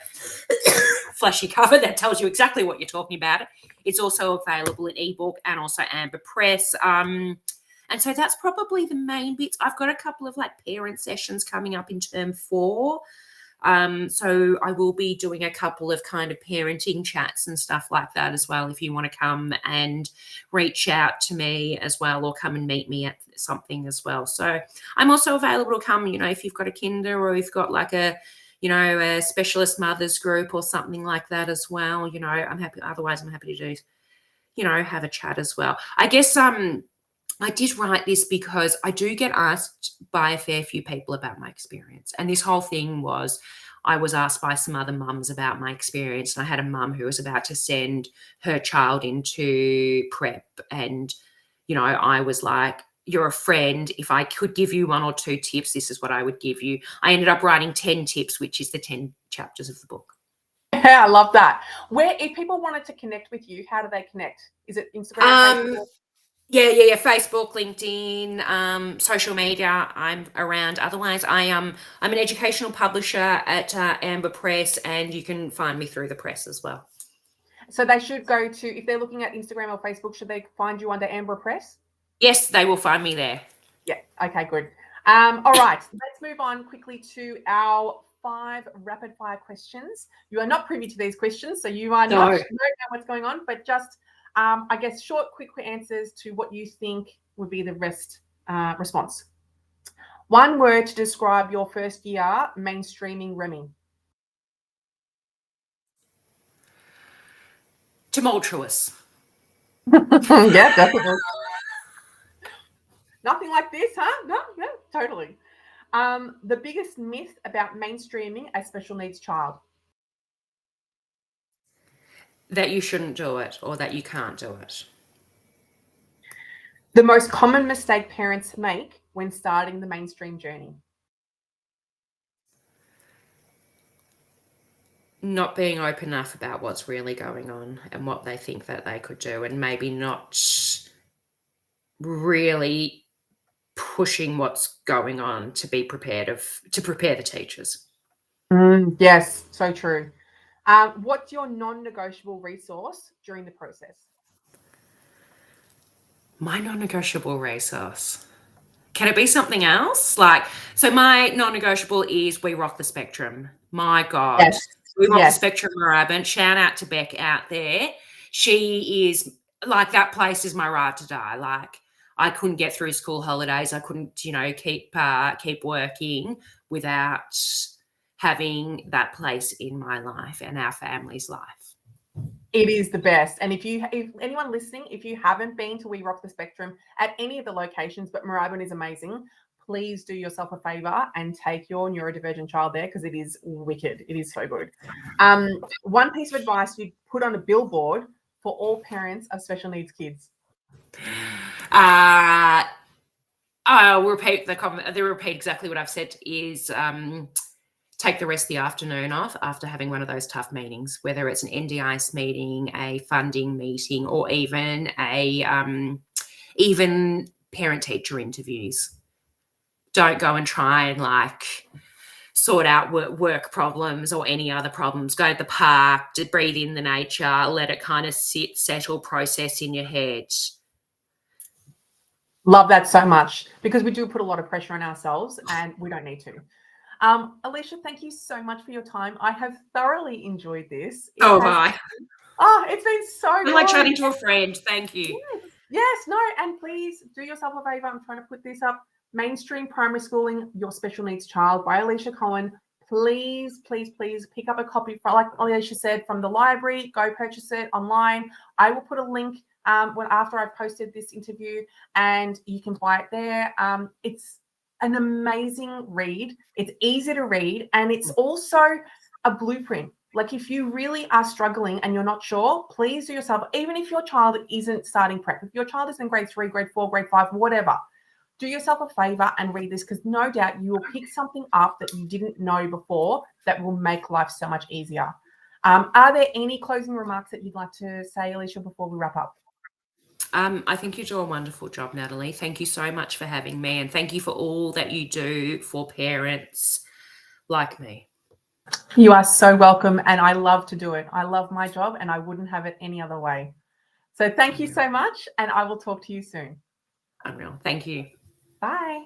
Speaker 2: flashy cover that tells you exactly what you're talking about, it's also available in ebook and also Amber Press. And so that's probably the main bits. I've got a couple of like parent sessions coming up in term 4. So I will be doing a couple of kind of parenting chats and stuff like that as well, if you want to come and reach out to me as well, or come and meet me at something as well. So I'm also available to come, if you've got a kinder, or you've got like a specialist mothers group or something like that as well. I'm happy. Otherwise, I'm happy to do, have a chat as well. I guess I did write this because I do get asked by a fair few people about my experience. And this whole thing was, I was asked by some other mums about my experience. And I had a mum who was about to send her child into prep. And, I was like, you're a friend. If I could give you 1 or 2 tips, this is what I would give you. I ended up writing 10 tips, which is the 10 chapters of the book.
Speaker 1: Yeah, I love that. If people wanted to connect with you, how do they connect? Is it Instagram, Facebook?
Speaker 2: Yeah. Facebook, LinkedIn, social media. I'm around. Otherwise, I'm an educational publisher at Amber Press, and you can find me through the press as well.
Speaker 1: So they should go to, if they're looking at Instagram or Facebook, should they find you under Amber Press?
Speaker 2: Yes, they will find me there.
Speaker 1: Yeah. Okay, good. All right. Let's move on quickly to our 5 rapid fire questions. You are not privy to these questions, so you are not know what's going on, but just, I guess, short, quick answers to what you think would be the response. 1 word to describe your first year mainstreaming Remy.
Speaker 2: tumultuous.
Speaker 1: Yeah, definitely. Nothing like this, huh? No, totally. The biggest myth about mainstreaming a special needs child.
Speaker 2: That you shouldn't do it or that you can't do it.
Speaker 1: The most common mistake parents make when starting the mainstream journey.
Speaker 2: Not being open enough about what's really going on and what they think that they could do, and maybe not really pushing what's going on to be prepared to prepare the teachers.
Speaker 1: Yes, so true. What's your non-negotiable resource during the process?
Speaker 2: My non-negotiable resource. Can it be something else? Like, so my non-negotiable is We Rock the Spectrum. My God.
Speaker 1: Yes,
Speaker 2: We Rock the
Speaker 1: yes.
Speaker 2: Spectrum, Moorabbin. Shout out to Beck out there. She is, like, that place is my ride to die. Like, I couldn't get through school holidays. I couldn't, keep working without having that place in my life and our family's life.
Speaker 1: It is the best. And if anyone listening, if you haven't been to We Rock the Spectrum at any of the locations, but Moorabbin is amazing, please do yourself a favor and take your neurodivergent child there because it is wicked. It is so good. One piece of advice you'd put on a billboard for all parents of special needs kids.
Speaker 2: I'll repeat the comment. They repeat exactly what I've said is take the rest of the afternoon off after having one of those tough meetings, whether it's an NDIS meeting, a funding meeting, or even even parent-teacher interviews. Don't go and try and sort out work problems or any other problems. Go to the park, to breathe in the nature, let it kind of sit, settle, process in your head.
Speaker 1: Love that so much because we do put a lot of pressure on ourselves and we don't need to. Alicia, thank you so much for your time. I have thoroughly enjoyed this.
Speaker 2: Hi.
Speaker 1: It's been so good.
Speaker 2: Like chatting to a friend. Thank you.
Speaker 1: Yes, no, and please do yourself a favor. I'm trying to put this up. Mainstream Primary Schooling Your Special Needs Child by Alicia Cohen. Please, please, please pick up a copy, like Alicia said, from the library. Go purchase it online. I will put a link after I've posted this interview, and you can buy it there. It's an amazing read. It's easy to read, and it's also a blueprint. Like if you really are struggling and you're not sure, please do yourself, even if your child isn't starting prep, if your child is in grade 3, grade 4, grade 5, whatever, do yourself a favor and read this because no doubt you will pick something up that you didn't know before that will make life so much easier. Are there any closing remarks that you'd like to say, Alicia, before we wrap up?
Speaker 2: I think you do a wonderful job, Natalie. Thank you so much for having me, and thank you for all that you do for parents like me.
Speaker 1: You are so welcome, and I love to do it. I love my job, and I wouldn't have it any other way. So thank you so much, and I will talk to you soon.
Speaker 2: Unreal. Thank you.
Speaker 1: Bye.